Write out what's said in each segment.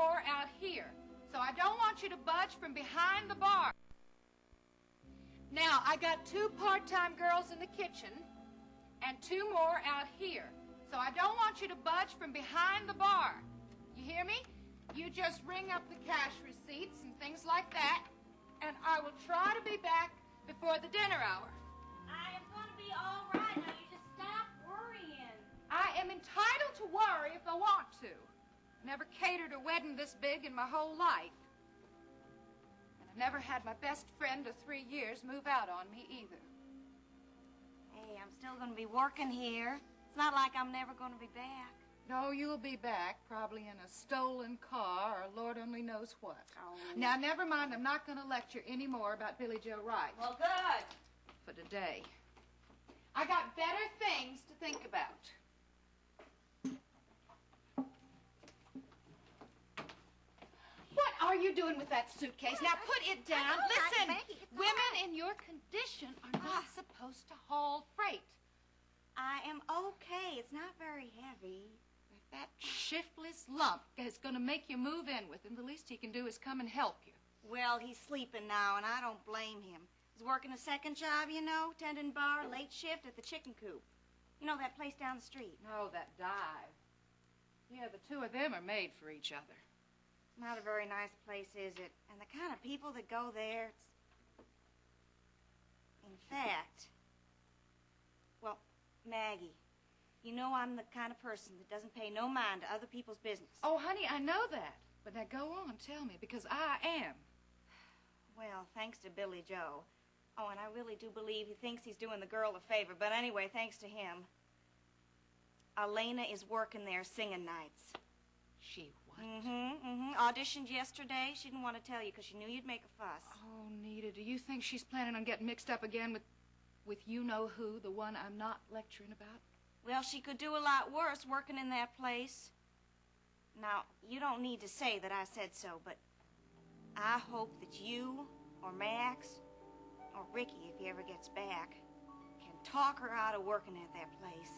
more out here. So I don't want you to budge from behind the bar. Now, I got 2 part-time girls in the kitchen and 2 more out here. So I don't want you to budge from behind the bar. You hear me? You just ring up the cash receipts and things like that, and I will try to be back before the dinner hour. I am going to be all right. Now, you just stop worrying. I am entitled to worry if I want to. Never catered a wedding this big in my whole life. And I've never had my best friend of 3 years move out on me either. Hey, I'm still going to be working here. It's not like I'm never going to be back. No, you'll be back, probably in a stolen car or Lord only knows what. Oh. Now, never mind, I'm not going to lecture any more about Billy Joe Wright. Well, good. For today. I got better things to think about. What are you doing with that suitcase? Now, put it down. Listen, women in your condition are not supposed to haul freight. I am okay. It's not very heavy. If that shiftless lump is going to make you move in with him, the least he can do is come and help you. Well, he's sleeping now, and I don't blame him. He's working a second job, you know, tending bar, late shift at the chicken coop. You know, that place down the street. No, that dive. Yeah, the 2 of them are made for each other. Not a very nice place, is it? And the kind of people that go there, it's... In fact, well, Maggie, you know I'm the kind of person that doesn't pay no mind to other people's business. Oh, honey, I know that. But now go on, tell me, because I am. Well, thanks to Billy Joe. Oh, and I really do believe he thinks he's doing the girl a favor. But anyway, thanks to him, Elena is working there singing nights. She what? Auditioned yesterday. She didn't want to tell you because she knew you'd make a fuss. Oh, Nita, do you think she's planning on getting mixed up again with you-know-who, the one I'm not lecturing about? Well, she could do a lot worse working in that place. Now, you don't need to say that I said so, but I hope that you or Max or Ricky, if he ever gets back, can talk her out of working at that place.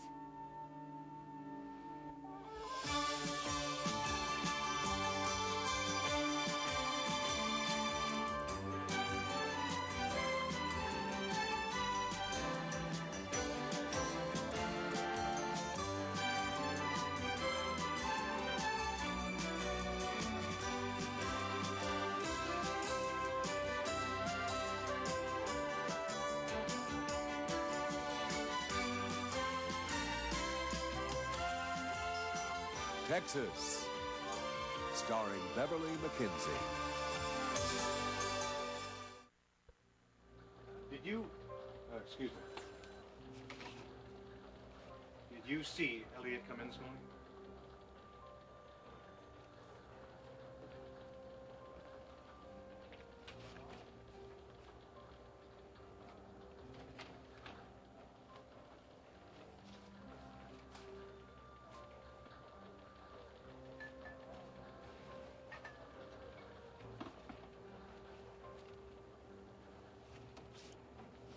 Texas, starring Beverly McKenzie. Did you, excuse me, did you see Elliott come in this morning?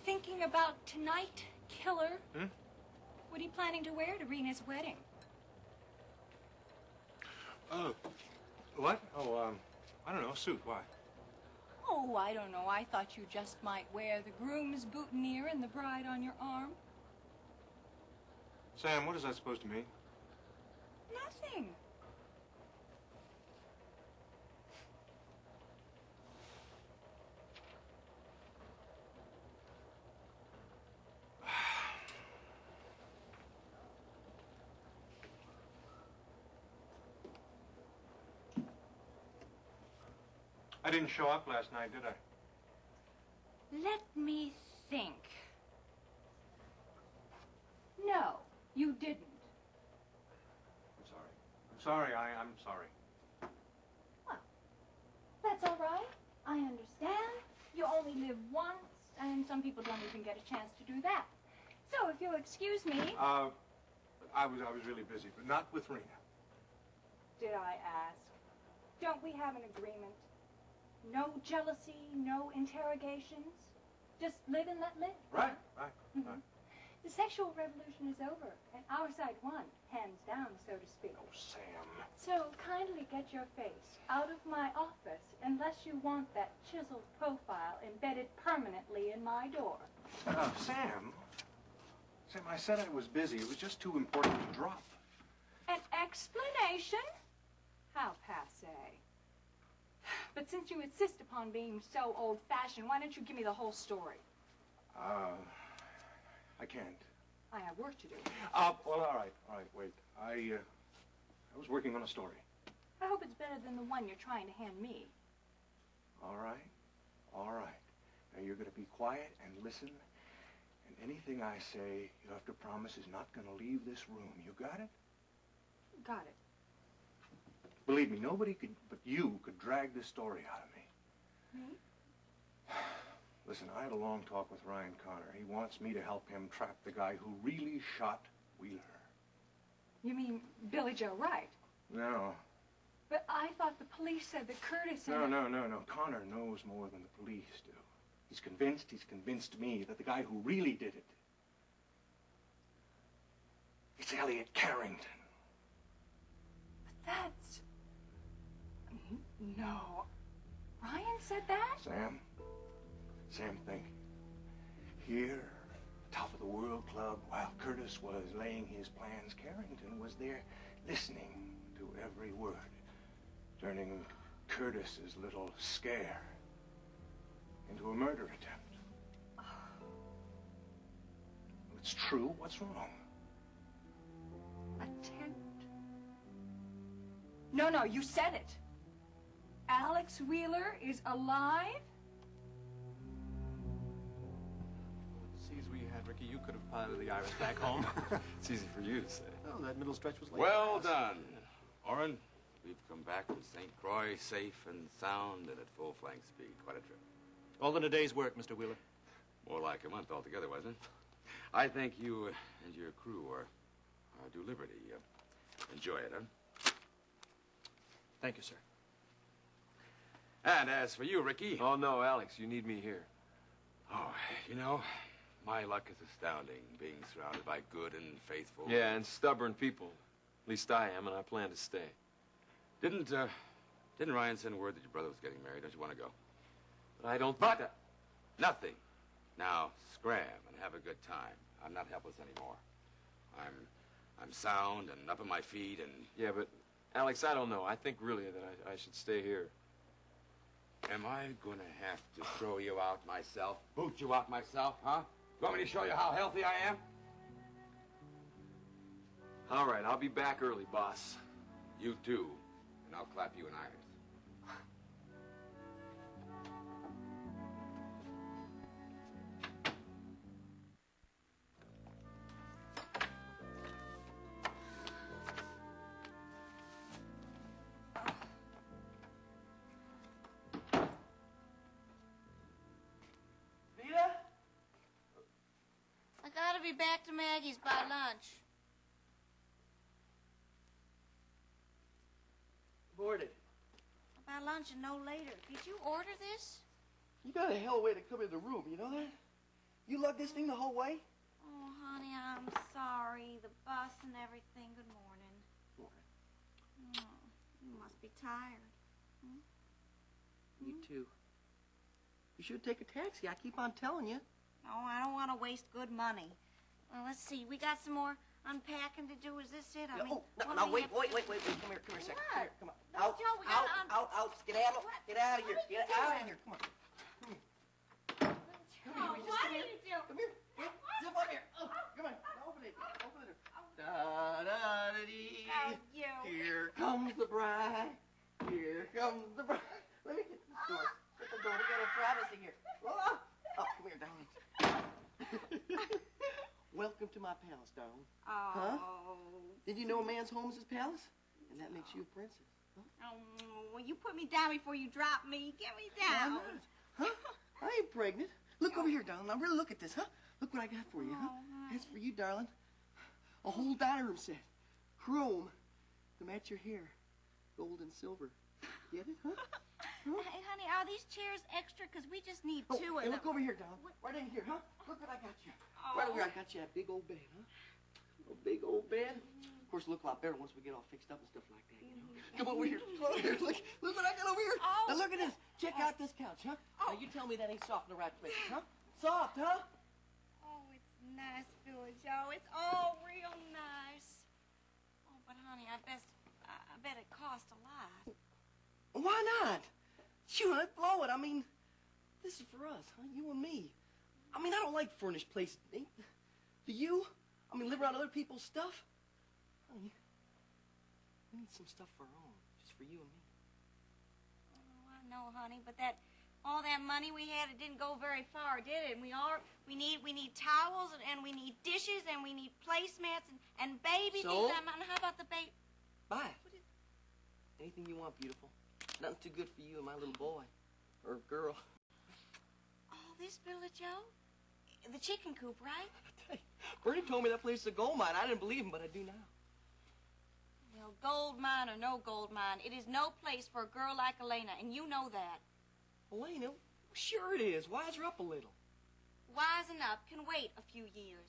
Thinking about tonight, killer? Hmm? What are you planning to wear to Rena's wedding? Oh, what? Oh, I don't know, suit, why? Oh, I don't know. I thought you just might wear the groom's boutonniere and the bride on your arm. Sam, what is that supposed to mean? Nothing. I didn't show up last night, did I? Let me think. No, you didn't. I'm sorry. I'm sorry, I'm sorry. Well, that's all right. I understand. You only live once, and some people don't even get a chance to do that. So if you'll excuse me... I was really busy, but not with Rena. Did I ask? Don't we have an agreement? No jealousy, no interrogations. Just live and let live. Right. Mm-hmm. Right. The sexual revolution is over, and our side won, hands down, so to speak. Oh, Sam. So kindly get your face out of my office unless you want that chiseled profile embedded permanently in my door. Sam. Sam, I said I was busy. It was just too important to drop. An explanation? How passé. But since you insist upon being so old-fashioned, why don't you give me the whole story? I can't. I have work to do. Well, all right, wait. I was working on a story. I hope it's better than the one you're trying to hand me. All right. Now, you're going to be quiet and listen, and anything I say, you have to promise is not going to leave this room. You got it? Got it. Believe me, nobody but you could drag this story out of me. Me? Listen, I had a long talk with Ryan Connor. He wants me to help him trap the guy who really shot Wheeler. You mean Billy Joe Wright? No. But I thought the police said that Curtis and... No. Connor knows more than the police do. He's convinced me that the guy who really did it, it's Elliott Carrington. But that's... No. Ryan said that? Sam, think. Here, top of the World Club, while Curtis was laying his plans, Carrington was there listening to every word, turning Curtis's little scare into a murder attempt. Oh. It's true. What's wrong? Attempt? No, you said it. Alex Wheeler is alive? Seas we had, Ricky. You could have piloted the Iris back home. It's easy for you to say. Oh, that middle stretch was late. Well done. Orrin, we've come back from St. Croix safe and sound and at full flank speed. Quite a trip. All in a day's work, Mr. Wheeler. More like a month altogether, wasn't it? I think you and your crew are due liberty. Enjoy it, huh? Thank you, sir. And as for you, Ricky... Oh, no, Alex, you need me here. Oh, you know, my luck is astounding, being surrounded by good and faithful... Yeah, and stubborn people. At least I am, and I plan to stay. Didn't Ryan send word that your brother was getting married? Don't you want to go? But I don't think that... Nothing. Now, scram and have a good time. I'm not helpless anymore. I'm sound and up on my feet and... Yeah, but, Alex, I don't know. I think really that I should stay here. Am I gonna have to throw you out myself? Boot you out myself, huh? You want me to show you how healthy I am? All right, I'll be back early, boss. You too. And I'll clap you in Iris. I gotta be back to Maggie's by lunch. Boarded. By lunch and no later. Did you order this? You got a hell way to come in the room, you know that? You lugged this thing the whole way? Oh, honey, I'm sorry. The bus and everything. Good morning. Morning. Oh, you must be tired. You too. You should take a taxi. I keep on telling you. No, I don't want to waste good money. Well, let's see. We got some more unpacking to do. Is this it? I mean, No, wait. Come here a second. Come here, come on. No, Joe, we gotta out. Skedaddle. Get out of here. Get out of here. Come on. Oh, what are you doing? Come here. Zip up here. Oh, come on. Open it. Da-da-da-dee. Oh, you. Here comes the bride. Here comes the bride. Let me get this door. Get the door. We got a privacy here. Oh, come here, darling. Welcome to my palace, darling. Oh. Huh? Did you know a man's home is his palace? And that makes you a princess. Huh? Oh, well, you put me down before you drop me. Get me down. Why not? Huh? I ain't pregnant. Look over here, darling. Now really look at this, huh? Look what I got for you, huh? That's for you, darling. A whole dining room set. Chrome to match your hair. Gold and silver. Get it, huh? Hey, honey, are these chairs extra? Because we just need two of Hey, them. look over here, Don. Right in here, huh? Look what I got you. Oh. Right over here, I got you a big old bed, huh? A big old bed. Of course, it'll look a lot better once we get all fixed up and stuff like that, you know? Come over here. Come over here. Look what I got over here. Oh. Now look at this. Check out this couch, huh? Now you tell me that ain't soft in the right place, huh? Soft, huh? Oh, it's nice, Billy Joe. It's all real nice. Oh, but honey, I bet it cost a lot. Why not? Shoot, let's blow it. I mean, this is for us, huh? You and me. I mean, I don't like furnished places. Do you? I mean, live around other people's stuff? Honey, we need some stuff for our own, just for you and me. Oh, I know, honey, but all that money we had, it didn't go very far, did it? And we need towels and we need dishes and we need placemats and baby So? things. And how about the baby? Buy it. Anything you want, beautiful. Nothing too good for you and my little boy. Or girl. Oh, this, Billy Joe? The chicken coop, right? Bernie told me that place is a gold mine. I didn't believe him, but I do now. Well, gold mine or no gold mine, it is no place for a girl like Elena, and you know that. Elena, sure it is. Wise her up a little. Wisen up can wait a few years.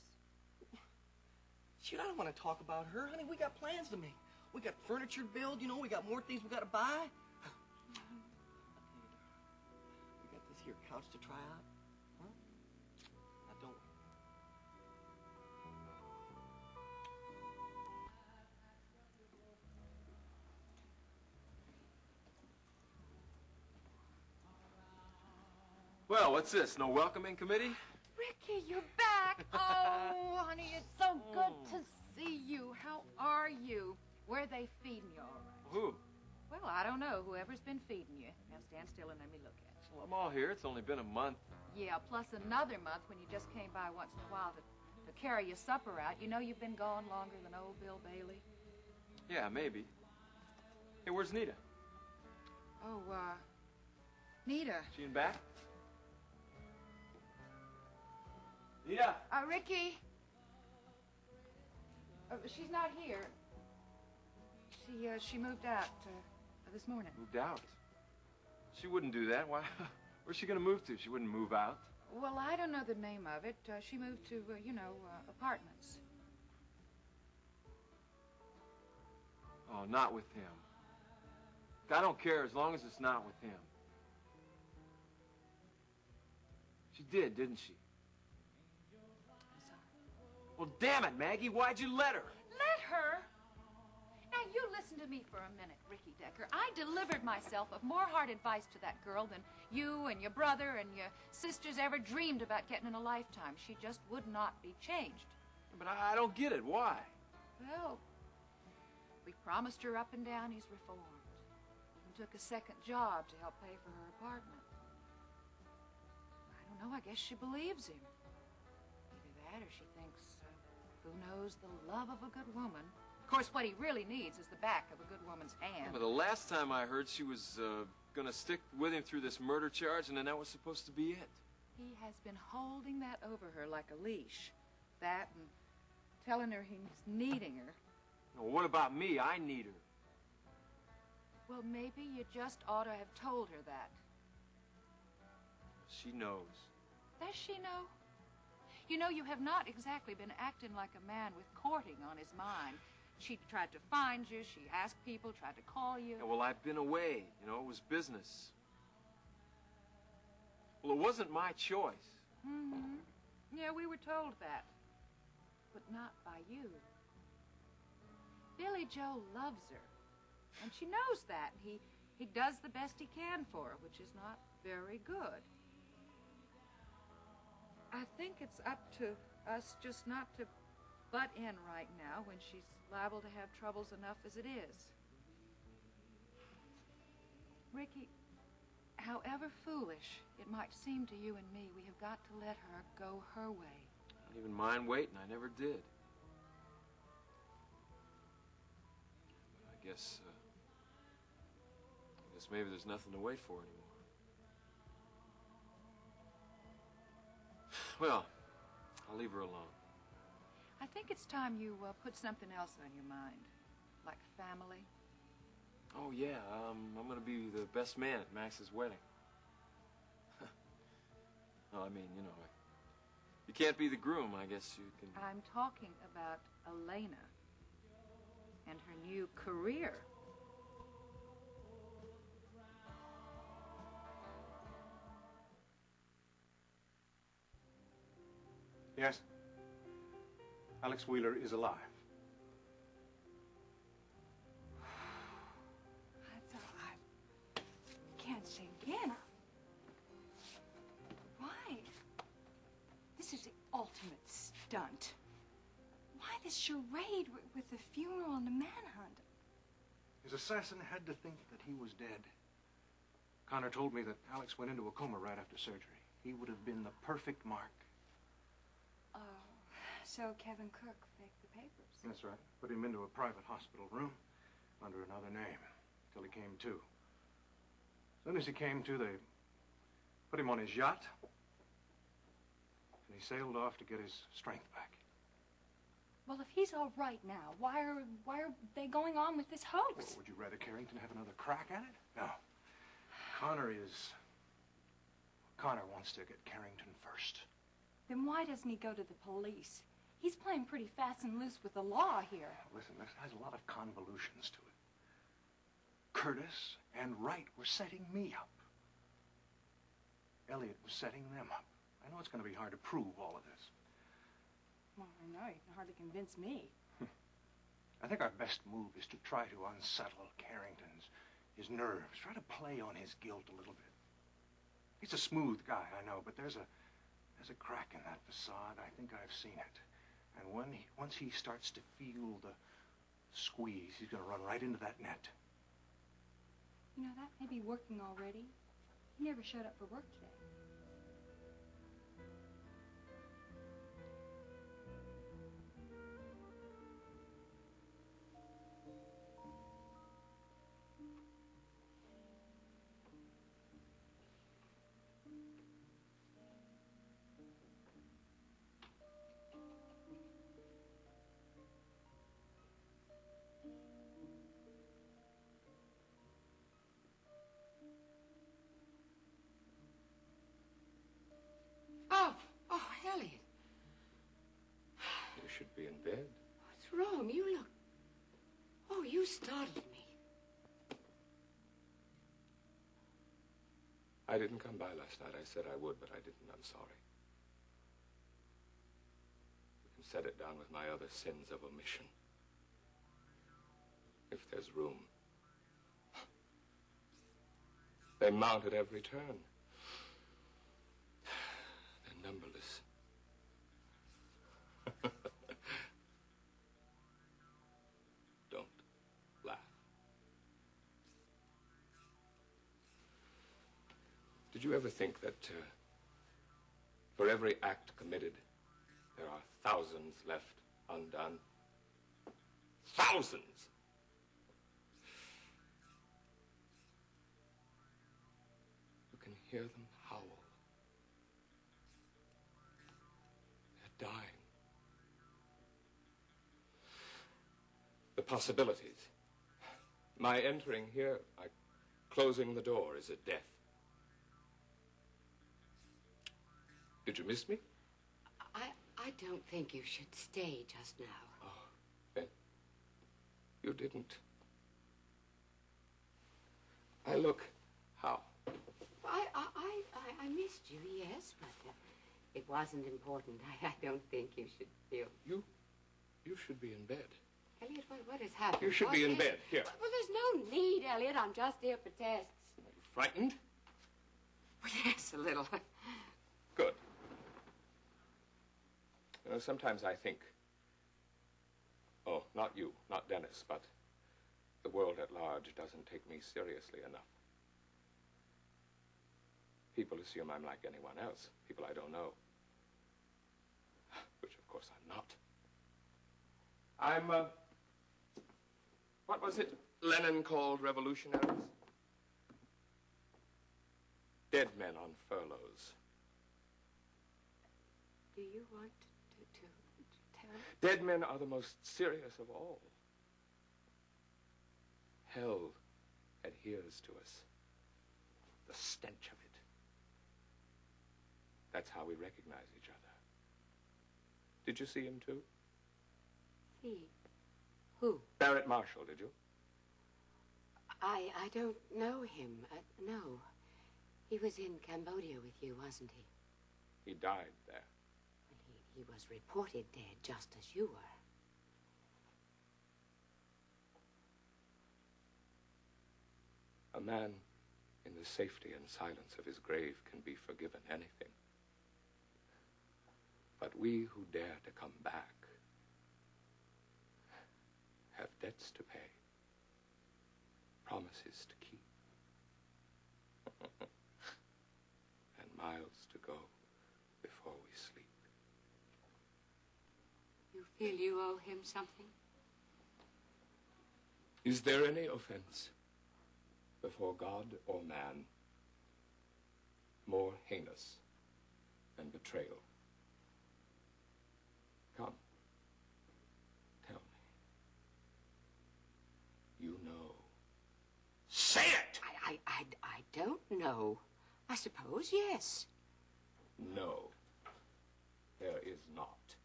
Shoot, I don't want to talk about her. Honey, we got plans to make. We got furniture to build, you know. We got more things we got to buy. We got this here couch to try out. Huh? Now, don't we? Well, what's this? No welcoming committee? Ricky, you're back. Oh, honey, it's so good to see you. How are you? Where are they feeding you all right? Who? Well, I don't know. Whoever's been feeding you. Now stand still and let me look at you. Well, I'm all here. It's only been a month. Yeah, plus another month when you just came by once in a while to carry your supper out. You know you've been gone longer than old Bill Bailey. Yeah, maybe. Hey, where's Nita? Oh, Nita. She in back? Nita! Ricky. She's not here. She moved out this morning. Moved out? She wouldn't do that. Why? Where's she gonna move to? She wouldn't move out. Well, I don't know the name of it. She moved to, apartments. Oh, not with him. I don't care as long as it's not with him. She did, didn't she? I'm sorry. Well, damn it, Maggie. Why'd you let her? Let her? Now, you listen to me for a minute, Ricky Decker. I delivered myself of more hard advice to that girl than you and your brother and your sisters ever dreamed about getting in a lifetime. She just would not be changed. But I don't get it. Why? Well, we promised her up and down he's reformed. And took a second job to help pay for her apartment. I don't know. I guess she believes him. Either that or she thinks, who knows, the love of a good woman. Of course, what he really needs is the back of a good woman's hand. But the last time I heard, she was gonna stick with him through this murder charge, and then that was supposed to be it. He has been holding that over her like a leash. That and telling her he's needing her. Well, what about me? I need her. Well, maybe you just ought to have told her that. She knows. Does she know? You know, you have not exactly been acting like a man with courting on his mind. She tried to find you, she asked people, tried to call you. Yeah, well, I've been away. You know, it was business. Well, it wasn't my choice. Mm-hmm. Yeah, we were told that. But not by you. Billy Joe loves her. And she knows that. He does the best he can for her, which is not very good. I think it's up to us just not to butt in right now when she's liable to have troubles enough as it is. Ricky, however foolish it might seem to you and me, we have got to let her go her way. I don't even mind waiting. I never did. But I guess maybe there's nothing to wait for anymore. Well, I'll leave her alone. I think it's time you put something else on your mind, like family. Oh, yeah, I'm gonna be the best man at Max's wedding. Well, I mean, you know, you can't be the groom, I guess you can... I'm talking about Elena and her new career. Yes? Alex Wheeler is alive. That's all I can't say again. Why? This is the ultimate stunt. Why this charade with the funeral and the manhunt? His assassin had to think that he was dead. Connor told me that Alex went into a coma right after surgery. He would have been the perfect mark. Oh, so Kevin Cook faked the papers. That's right. Put him into a private hospital room under another name till he came to. As soon as he came to, they put him on his yacht, and he sailed off to get his strength back. Well, if he's all right now, why are they going on with this hoax? Well, would you rather Carrington have another crack at it? No. Connor wants to get Carrington first. Then why doesn't he go to the police? He's playing pretty fast and loose with the law here. Listen, this has a lot of convolutions to it. Curtis and Wright were setting me up. Elliott was setting them up. I know it's going to be hard to prove all of this. Well, I know. You can hardly convince me. I think our best move is to try to unsettle his nerves. Try to play on his guilt a little bit. He's a smooth guy, I know, but there's a crack in that facade. I think I've seen it. And once he starts to feel the squeeze, he's going to run right into that net. You know, that may be working already. He never showed up for work today. Oh, Elliott. You should be in bed. What's wrong? You look... Oh, you startled me. I didn't come by last night. I said I would, but I didn't. I'm sorry. You can set it down with my other sins of omission. If there's room. They mount at every turn. They're numberless. Don't laugh. Did you ever think that for every act committed, there are thousands left undone? Thousands! You can hear them howl. They're dying. The possibilities. My entering here, my closing the door is a death. Did you miss me? I don't think you should stay just now. Oh, then you didn't. I look how? I missed you, yes, but it wasn't important. I don't think you should feel... You should be in bed. Elliott, what has happened? You should be in bed. Here. Well, there's no need, Elliott. I'm just here for tests. Frightened? Well, yes, a little. Good. You know, sometimes I think, oh, not you, not Dennis, but the world at large doesn't take me seriously enough. People assume I'm like anyone else, people I don't know. Which, of course, I'm not. I'm, what was it Lenin called revolutionaries? Dead men on furloughs. Do you want to tell? Dead men are the most serious of all. Hell adheres to us. The stench of it. That's how we recognize each other. Did you see him too? See? Who? Barrett Marshall, did you? I don't know him. No. He was in Cambodia with you, wasn't he? He died there. He was reported dead just as you were. A man in the safety and silence of his grave can be forgiven anything. But we who dare to come back have debts to pay, promises to keep, and miles to go before we sleep. You feel you owe him something? Is there any offense before God or man more heinous than betrayal? Come, tell me. You know. Say it! I don't know. I suppose, yes. No, there is not.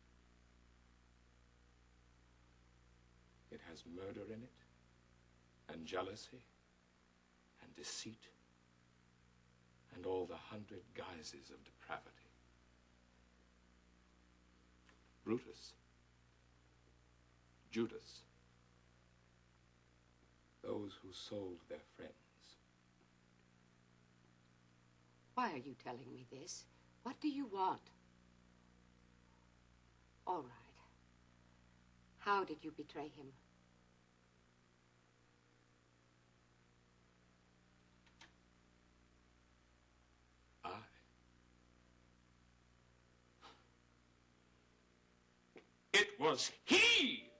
It has murder in it, and jealousy, and deceit, and all the 100 guises of depravity. Brutus, Judas, those who sold their friends. Why are you telling me this? What do you want? All right. How did you betray him? It was he!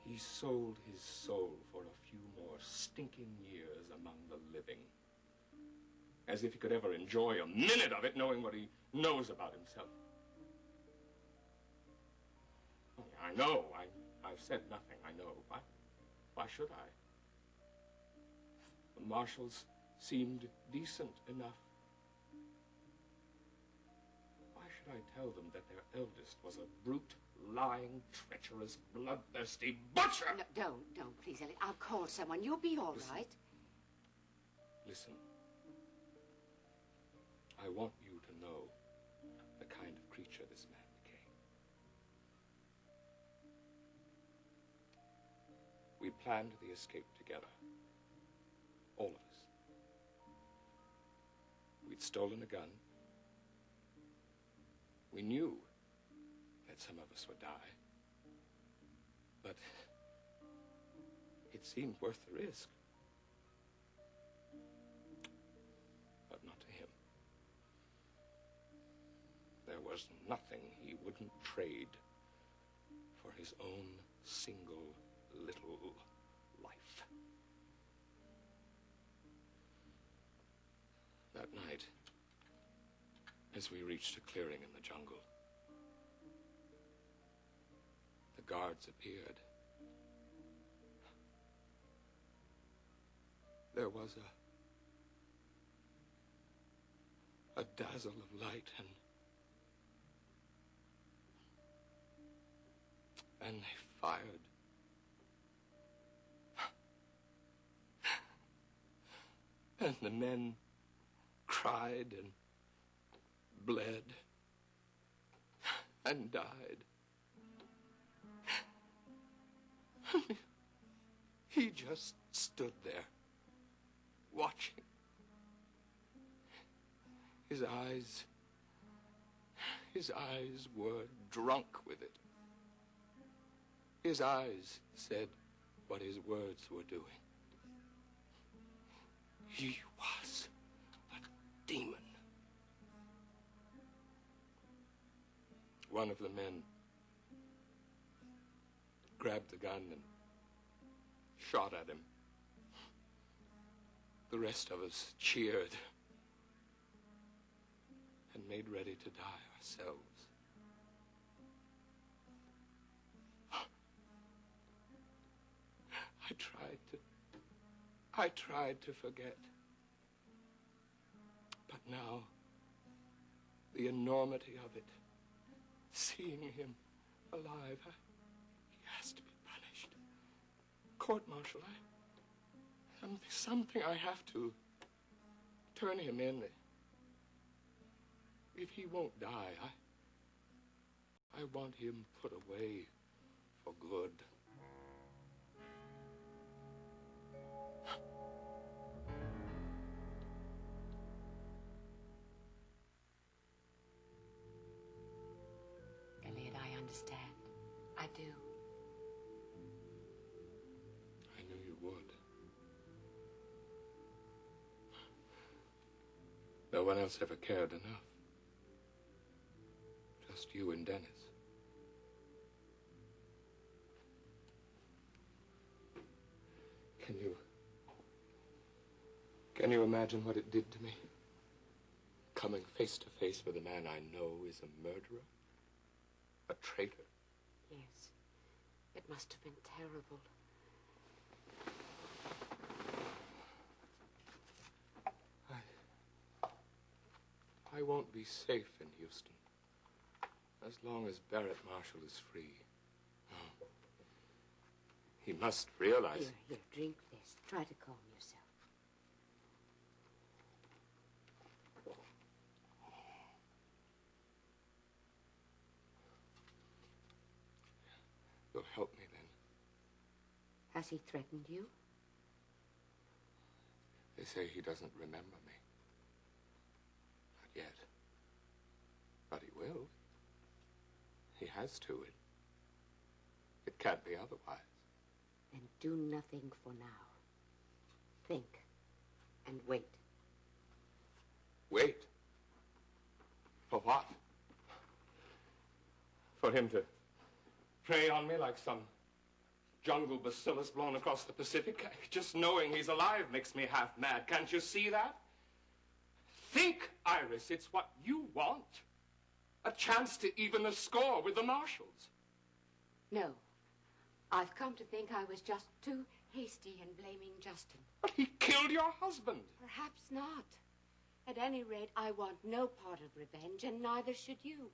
He sold his soul for a few more stinking years among the living. As if he could ever enjoy a minute of it, knowing what he knows about himself. I know. I've said nothing. I know. Why should I? The Marshalls seemed decent enough. Why should I tell them that their eldest was a brute, lying, treacherous, bloodthirsty butcher? No, don't, please, Elliott. I'll call someone. You'll be all right. Listen. I want you to know the kind of creature this man became. We planned the escape together. All of us. We'd stolen a gun. We knew that some of us would die. But it seemed worth the risk. But not to him. There was nothing he wouldn't trade for his own single little life. That night, as we reached a clearing in the jungle, the guards appeared. There was a dazzle of light, and they fired. And the men cried and bled and died. He just stood there, watching. His eyes were drunk with it. His eyes said what his words were doing. He was a demon. One of the men grabbed the gun and shot at him. The rest of us cheered and made ready to die ourselves. I tried to forget. But now, the enormity of it, seeing him alive, he has to be punished. Court-martial, something I have to turn him in. If he won't die, I want him put away for good. Elliott, I understand. I do. I knew you would. No one else ever cared enough. Just you and Dennis. Can you imagine what it did to me? Coming face to face with a man I know is a murderer? A traitor? Yes. It must have been terrible. I won't be safe in Houston as long as Barrett Marshall is free. Oh. He must realize... Here, drink this. Try to calm yourself. You'll help me then. Has he threatened you? They say he doesn't remember me. Not yet. But he will. He has to. It can't be otherwise. Then do nothing for now. Think and wait. Wait? For what? For him to prey on me like some jungle bacillus blown across the Pacific? Just knowing he's alive makes me half mad. Can't you see that? Think, Iris, it's what you want. A chance to even the score with the Marshalls. No. I've come to think I was just too hasty in blaming Justin. But he killed your husband. Perhaps not. At any rate, I want no part of revenge, and neither should you.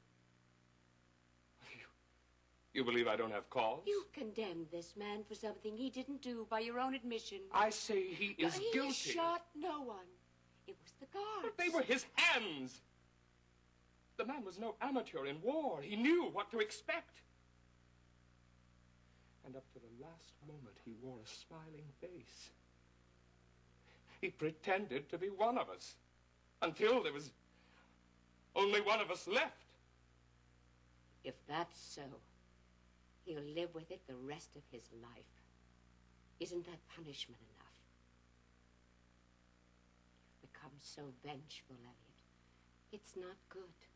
You believe I don't have cause? You condemned this man for something he didn't do by your own admission. I say he is guilty. He shot no one. It was the guards. But they were his hands. The man was no amateur in war. He knew what to expect. And up to the last moment, he wore a smiling face. He pretended to be one of us until there was only one of us left. If that's so, he'll live with it the rest of his life. Isn't that punishment enough? You've become so vengeful, Elliott. It's not good.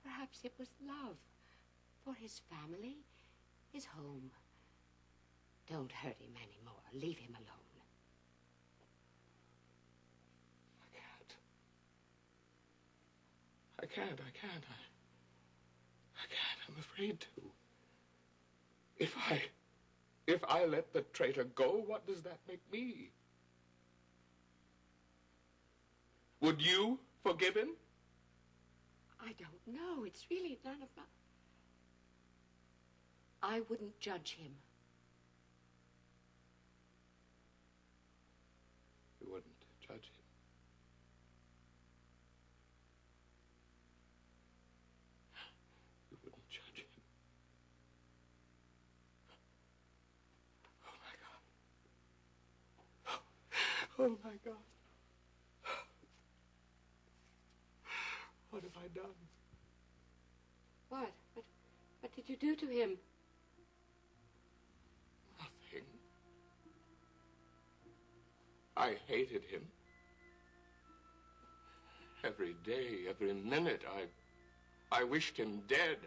Perhaps it was love for his family, his home. Don't hurt him anymore. Leave him alone. I can't. I'm afraid to. If I let the traitor go, what does that make me? Would you forgive him? I don't know. It's really none of my... I wouldn't judge him. You wouldn't judge him? You wouldn't judge him? Oh, my God. Oh, my God. What have I done? What? What did you do to him? Nothing. I hated him. Every day, every minute, I wished him dead.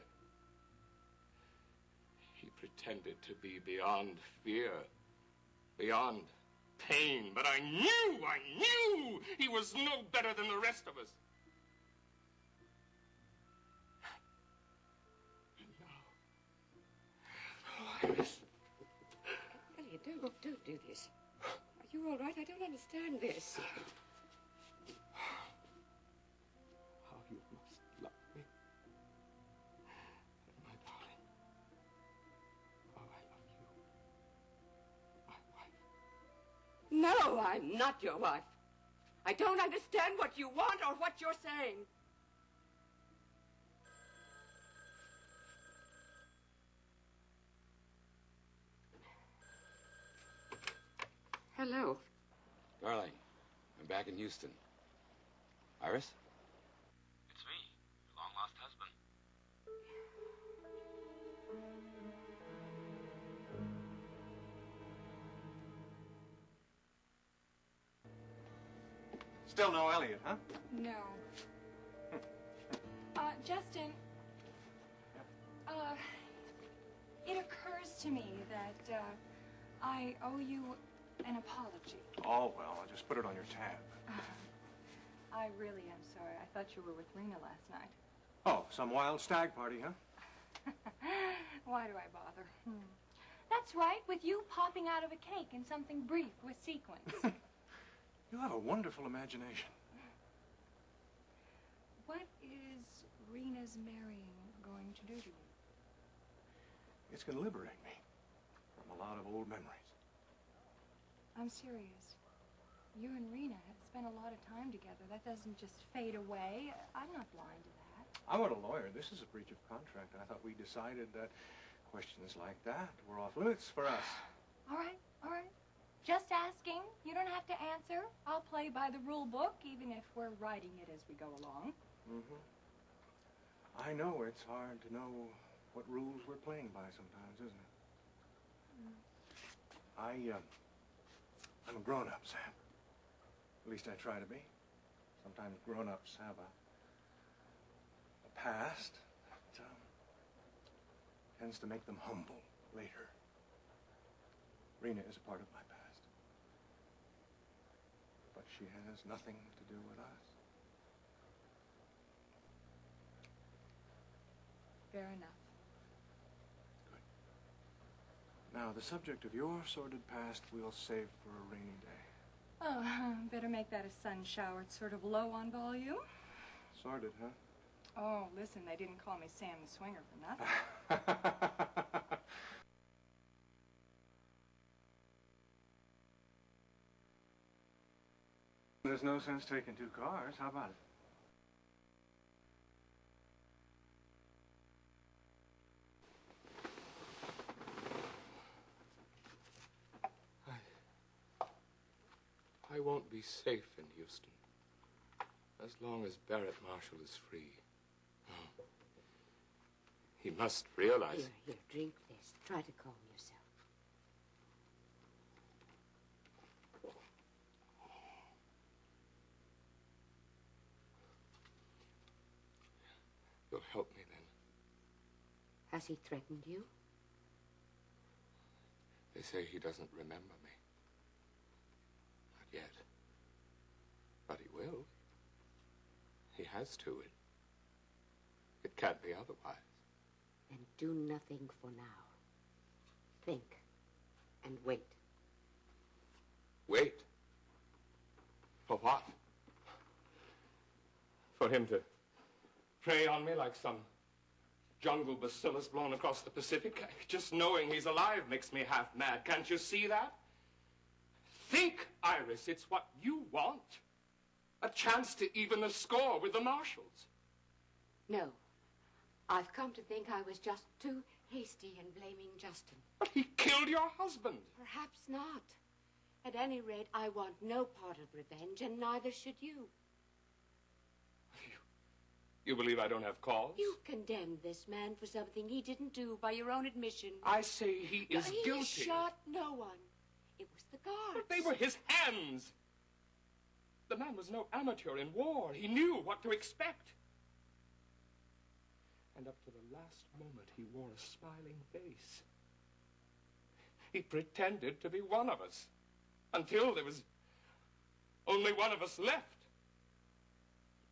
He pretended to be beyond fear, beyond pain, but I knew he was no better than the rest of us. And now, oh, Iris. Elliott, don't do this. you all right? I don't understand this. How you must love me. My darling. How I love you. My wife. No, I'm not your wife. I don't understand what you want or what you're saying. Hello. Darling, I'm back in Houston. Iris? It's me, your long-lost husband. Still no Elliott, huh? No. Justin, it occurs to me that, I owe you an apology. Oh, well, I'll just put it on your tab. I really am sorry. I thought you were with Rena last night. Oh, some wild stag party, huh? Why do I bother? That's right, with you popping out of a cake in something brief with sequins. You have a wonderful imagination. What is Rena's marrying going to do to you? It's going to liberate me from a lot of old memories. I'm serious. You and Rena have spent a lot of time together. That doesn't just fade away. I'm not blind to that. I want a lawyer. This is a breach of contract. I thought we decided that questions like that were off limits for us. All right, all right. Just asking. You don't have to answer. I'll play by the rule book, even if we're writing it as we go along. Mm-hmm. I know it's hard to know what rules we're playing by sometimes, isn't it? I'm a grown-up, Sam. At least I try to be. Sometimes grown-ups have a past that tends to make them humble later. Rena is a part of my past. But she has nothing to do with us. Fair enough. Now, the subject of your sordid past we'll save for a rainy day. Oh, better make that a sun-showered sort of low on volume. Sordid, huh? Oh, listen, they didn't call me Sam the Swinger for nothing. There's no sense taking two cars. How about it? I won't be safe in Houston as long as Barrett Marshall is free. Oh. He must realize... Here, drink this. Try to calm yourself. You'll help me then. Has he threatened you? They say he doesn't remember me. Not yet. But he will. He has to. It can't be otherwise. Then do nothing for now. Think and wait. Wait? For what? For him to prey on me like some jungle bacillus blown across the Pacific? Just knowing he's alive makes me half mad. Can't you see that? Think, Iris, it's what you want. A chance to even the score with the Marshalls. No. I've come to think I was just too hasty in blaming Justin. But he killed your husband. Perhaps not. At any rate, I want no part of revenge, and neither should you. You believe I don't have cause? You condemned this man for something he didn't do by your own admission. I say he is guilty. He shot no one. It was the guards. But they were his hands. The man was no amateur in war. He knew what to expect. And up to the last moment, he wore a smiling face. He pretended to be one of us until there was only one of us left.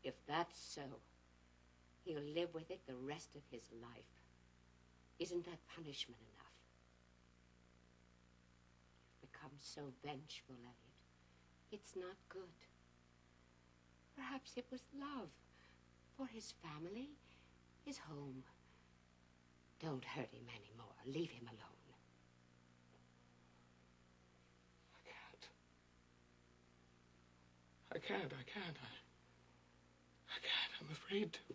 If that's so, he'll live with it the rest of his life. Isn't that punishment enough? You've become so vengeful, Elliott. It's not good. Perhaps it was love for his family, his home. Don't hurt him anymore. Leave him alone. I can't. I'm afraid to.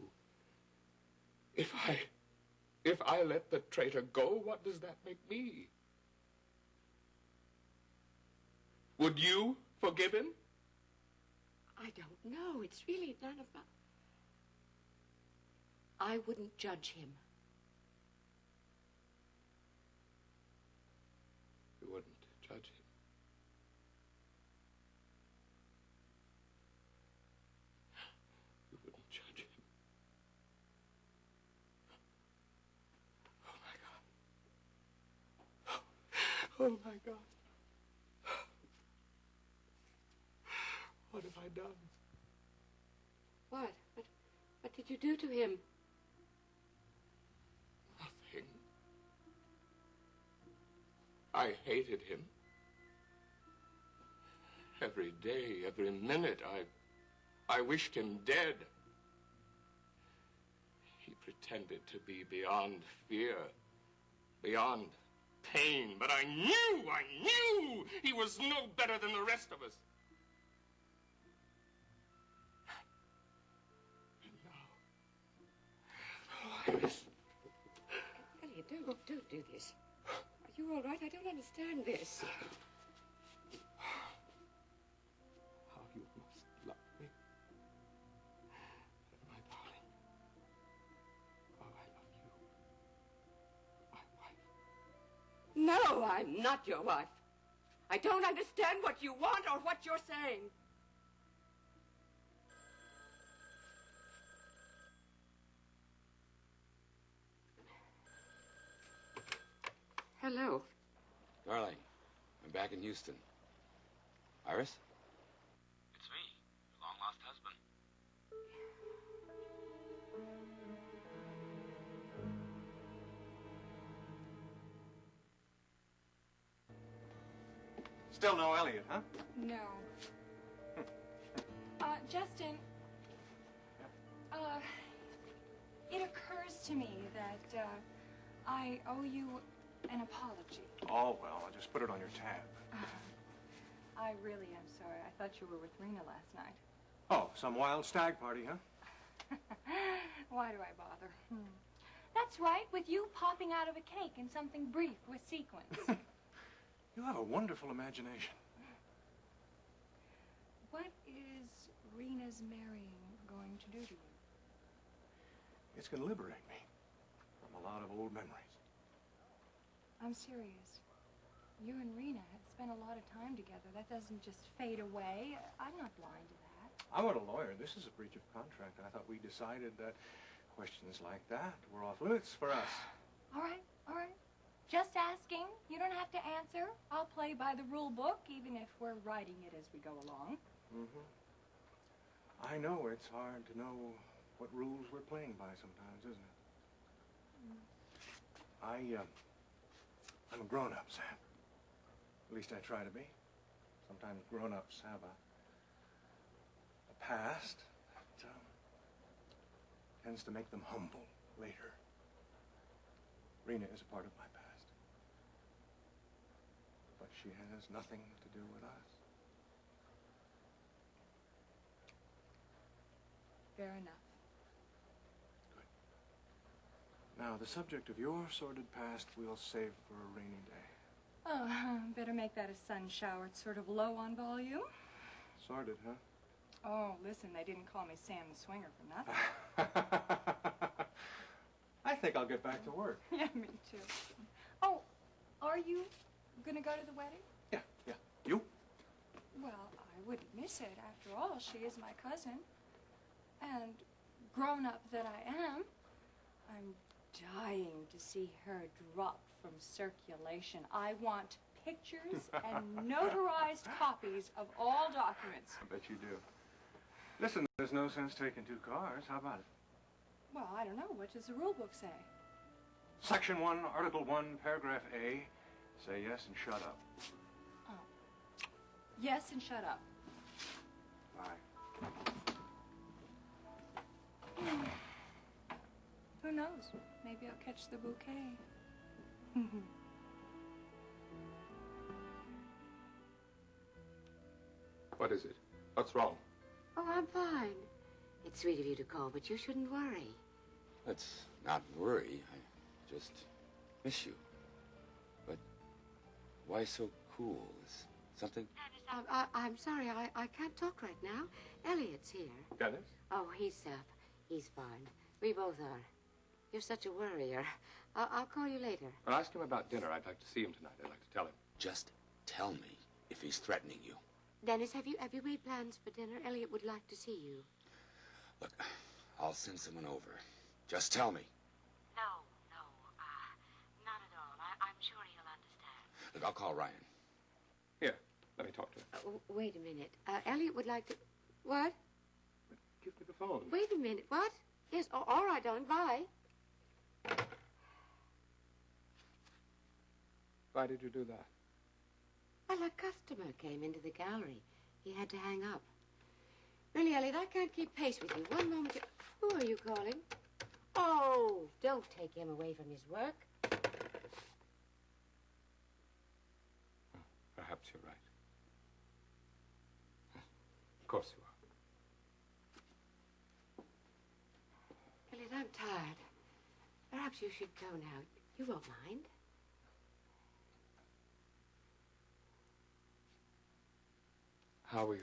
If I let the traitor go, what does that make me? Would you forgive him? I don't know. It's really none of my... I wouldn't judge him. You wouldn't judge him? You wouldn't judge him? Oh, my God. What have I done? What? What did you do to him? Nothing. I hated him. Every day, every minute, I wished him dead. He pretended to be beyond fear, beyond pain, but I knew he was no better than the rest of us. Elliott, don't do this. Are you all right? I don't understand this. How you must love me. My darling. Oh, I love you. My wife. No, I'm not your wife. I don't understand what you want or what you're saying. Hello. Darling, I'm back in Houston. Iris? It's me, your long-lost husband. Still no Elliott, huh? No. Justin, it occurs to me that, I owe you an apology. Oh, well, I'll just put it on your tab. I really am sorry. I thought you were with Rena last night. Oh, some wild stag party, huh? Why do I bother? That's right, with you popping out of a cake in something brief with sequins. You have a wonderful imagination. What is Rena's marrying going to do to you? It's going to liberate me from a lot of old memories. I'm serious. You and Rena have spent a lot of time together. That doesn't just fade away. I'm not blind to that. I want a lawyer. This is a breach of contract. I thought we decided that questions like that were off limits for us. All right, all right. Just asking. You don't have to answer. I'll play by the rule book, even if we're writing it as we go along. Mm-hmm. I know it's hard to know what rules we're playing by sometimes, isn't it? I'm a grown-up, Sam. At least I try to be. Sometimes grown-ups have a past that tends to make them humble later. Rena is a part of my past. But she has nothing to do with us. Fair enough. Now, the subject of your sordid past we'll save for a rainy day. Oh, better make that a sun shower. It's sort of low on volume. Sordid, huh? Oh, listen, they didn't call me Sam the Swinger for nothing. I think I'll get back to work. Yeah, me too. Oh, are you gonna go to the wedding? Yeah. You? Well, I wouldn't miss it. After all, she is my cousin. And grown up that I am, I'm dying to see her drop from circulation. I want pictures and notarized copies of all documents. I bet you do. Listen, there's no sense taking two cars. How about it? Well, I don't know. What does the rule book say? Section 1, Article 1, Paragraph A. Say yes and shut up. Oh. Yes and shut up. Bye. Who knows? Maybe I'll catch the bouquet. What is it? What's wrong? Oh, I'm fine. It's sweet of you to call, but you shouldn't worry. Let's not worry. I just miss you. But why so cool? Is something? I'm sorry, I can't talk right now. Elliott's here. Dennis? Oh, he's fine. We both are. You're such a worrier. I'll call you later. Well, ask him about dinner. I'd like to see him tonight. I'd like to tell him. Just tell me if he's threatening you. Dennis, have you made plans for dinner? Elliott would like to see you. Look, I'll send someone over. Just tell me. No, not at all. I'm sure he'll understand. Look, I'll call Ryan. Here, let me talk to him. Wait a minute. Elliott would like to... What? Give me the phone. Wait a minute. What? Yes, all right, darling. Bye. Why did you do that? Well, a customer came into the gallery. He had to hang up. Really, Elliott, I can't keep pace with you. One moment. Who are you calling? Oh, don't take him away from his work. Perhaps you're right. Of course you are. Elliott, I'm tired. Perhaps you should go now. You won't mind. How were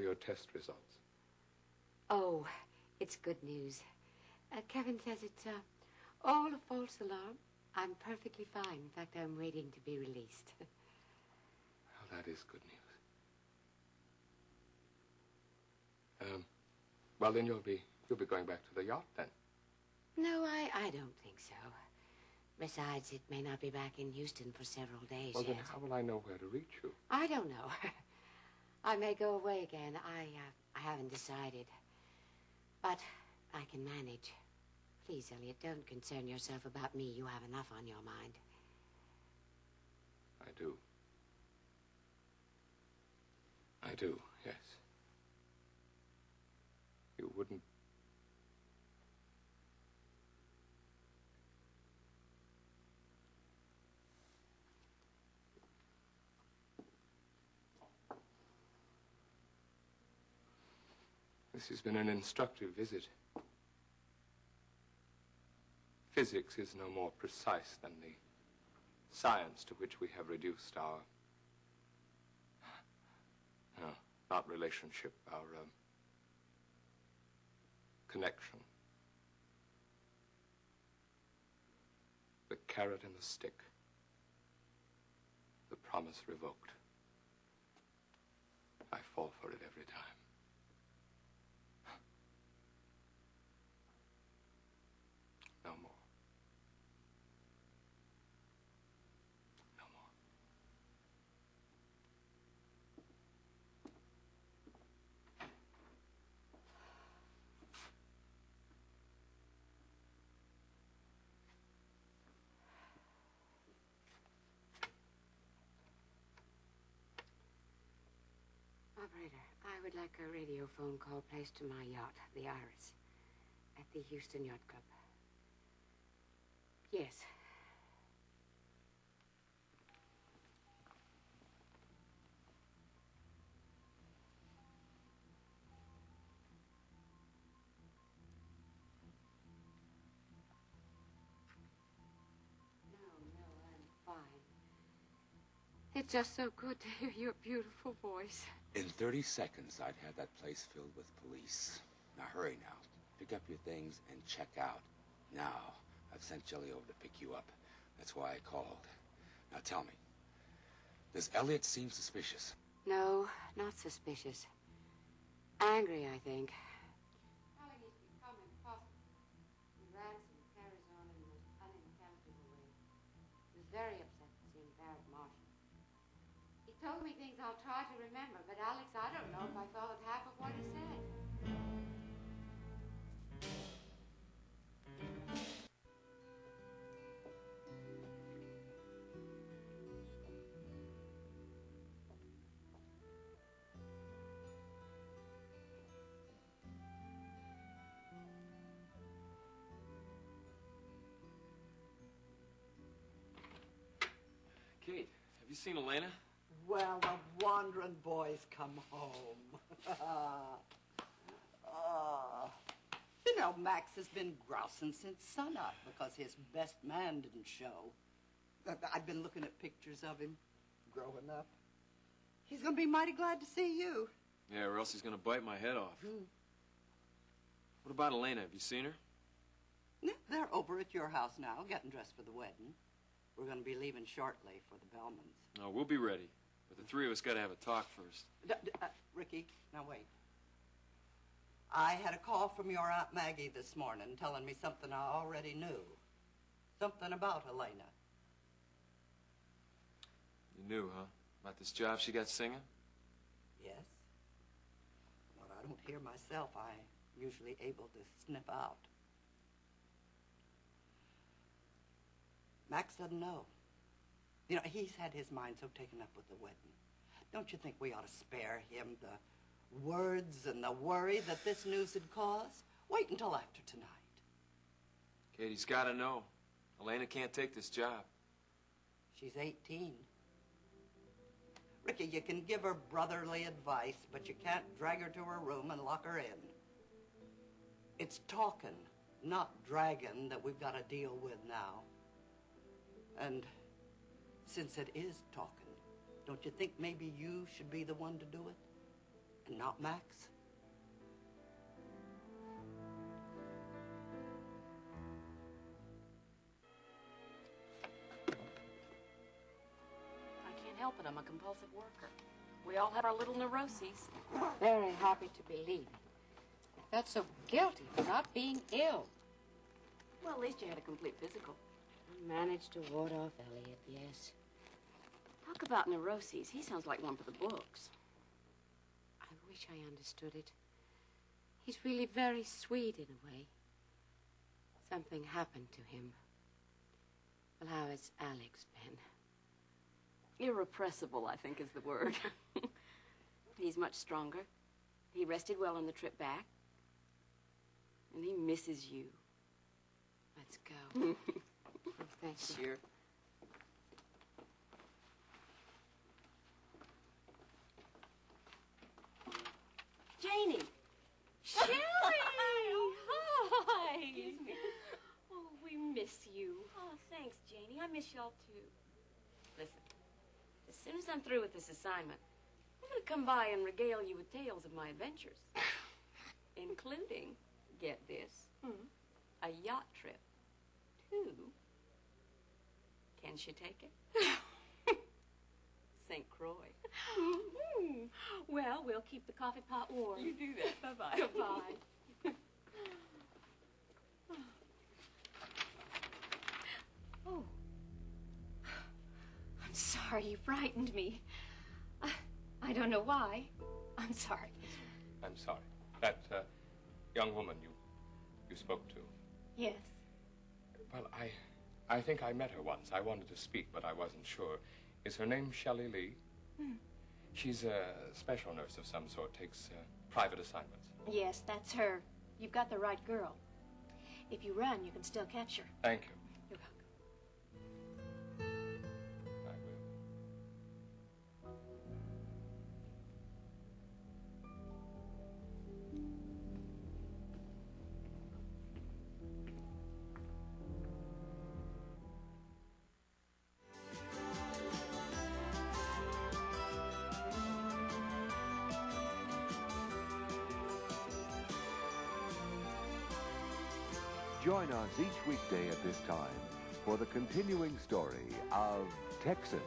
your test results? Oh, it's good news. Kevin says it's all a false alarm. I'm perfectly fine. In fact, I'm waiting to be released. Well, that is good news. Well, then you'll be going back to the yacht then. No, I don't think so. Besides, it may not be back in Houston for several days Well, yet. then how will I know where to reach you? I don't know. I may go away again. I haven't decided. But I can manage. Please, Elliott, don't concern yourself about me. You have enough on your mind. I do, yes. You wouldn't... This has been an instructive visit. Physics is no more precise than the science to which we have reduced our... No, not relationship, our connection. The carrot and the stick. The promise revoked. I fall for it every time. No more. No more. Operator, I would like a radio phone call placed to my yacht, the Iris, at the Houston Yacht Club. Yes. No, I'm fine. It's just so good to hear your beautiful voice. In 30 seconds, I'd have that place filled with police. Now, hurry now. Pick up your things and check out. Now, I've sent Jelly over to pick you up. That's why I called. Now, tell me. Does Elliott seem suspicious? No, not suspicious. Angry, I think. Telling he's become impossible. He rants and carries on in the most unintelligible way. He was very upset at seeing Barrett Marshall. He told me things I'll try to remember, but Alex, I don't know if I followed half of what he said. Kate, have you seen Elena? Well, the wandering boy's come home. Oh. You know, Max has been grousing since sunup because his best man didn't show. I've been looking at pictures of him growing up. He's going to be mighty glad to see you. Yeah, or else he's gonna bite my head off. What about Elena? Have you seen her? Yeah, they're over at your house now, getting dressed for the wedding. We're going to be leaving shortly for the Bellmans. No, we'll be ready. But the three of us gotta have a talk first. Ricky, now wait. I had a call from your Aunt Maggie this morning telling me something I already knew. Something about Elena. You knew, huh? About this job she got singing? Yes. What I don't hear myself, I'm usually able to sniff out. Max doesn't know. You know, he's had his mind so taken up with the wedding. Don't you think we ought to spare him the words and the worry that this news would cause? Wait until after tonight. Katie's gotta know. Elena can't take this job. She's 18. Ricky, you can give her brotherly advice, but you can't drag her to her room and lock her in. It's talking, not dragging, that we've got to deal with now. And since it is talking, don't you think maybe you should be the one to do it, and not Max? Help it. I'm a compulsive worker. We all have our little neuroses. Very happy to believe it. I felt so guilty for not being ill. Well, at least you had a complete physical. I managed to ward off Elliott, yes. Talk about neuroses. He sounds like one for the books. I wish I understood it. He's really very sweet in a way. Something happened to him. Well, how has Alex been? Irrepressible, I think, is the word. He's much stronger. He rested well on the trip back. And he misses you. Let's go. Oh, thank you. Sure. Janie! Sherry! Hi! Excuse me. Oh, we miss you. Oh, thanks, Janie. I miss y'all, too. Listen. As soon as I'm through with this assignment, I'm going to come by and regale you with tales of my adventures. Including, get this, a yacht trip to... Can she take it? St. Croix. Well, we'll keep the coffee pot warm. You do that. Bye-bye. Goodbye. Oh. I'm sorry you frightened me. I don't know why. I'm sorry. I'm sorry. That young woman you spoke to. Yes. Well, I think I met her once. I wanted to speak, but I wasn't sure. Is her name Shelley Lee? She's a special nurse of some sort, takes private assignments. Yes, that's her. You've got the right girl. If you run, you can still catch her. Thank you. You're welcome. Join us each weekday at this time for the continuing story of Texas.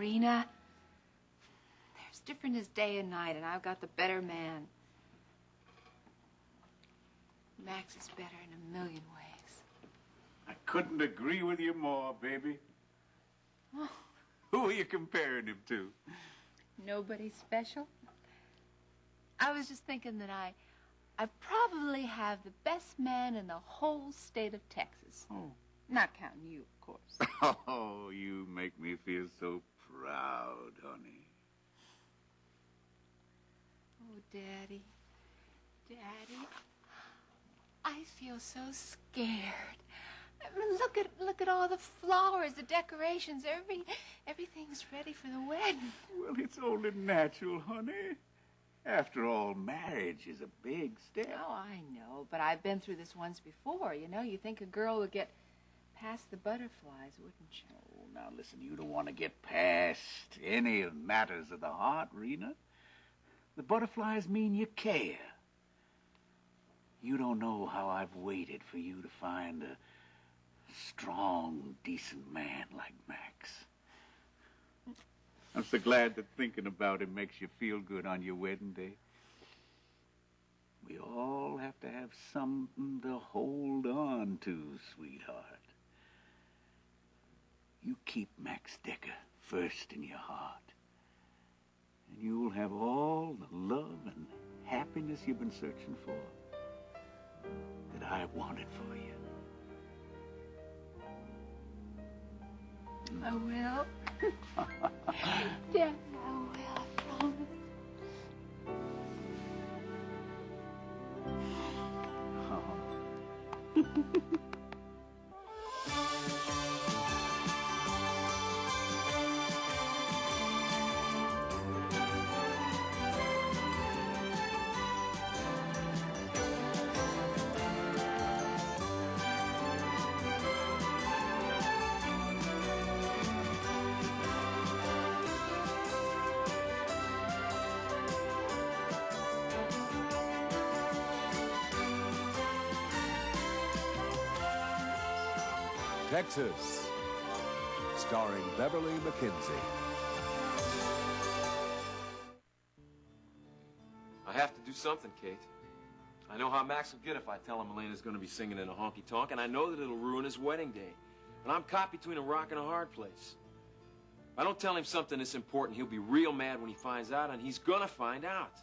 Rena. They're as different as day and night, and I've got the better man. Max is better in a million ways. I couldn't agree with you more, baby. Oh. Who are you comparing him to? Nobody special? I was just thinking that I probably have the best man in the whole state of Texas. Oh. Not counting you, of course. Oh, you make me feel so proud, honey. Oh, Daddy. Daddy. I feel so scared. I mean, look at all the flowers, the decorations, everything's ready for the wedding. Well, it's only natural, honey. After all, marriage is a big step. Oh, I know, but I've been through this once before. You know, you think a girl would get past the butterflies, wouldn't you? Oh, now listen, you don't want to get past any of matters of the heart, Rena. The butterflies mean you care. You don't know how I've waited for you to find a strong, decent man like Max. I'm so glad that thinking about him makes you feel good on your wedding day. We all have to have something to hold on to, sweetheart. You keep Max Decker first in your heart, and you'll have all the love and happiness you've been searching for that I wanted for you. I will. Yeah, I will, I promise. Texas, starring Beverly McKenzie. I have to do something, Kate. I know how Max will get if I tell him Elena's going to be singing in a honky-tonk, and I know that it'll ruin his wedding day. But I'm caught between a rock and a hard place. If I don't tell him something that's important, he'll be real mad when he finds out, and he's gonna find out.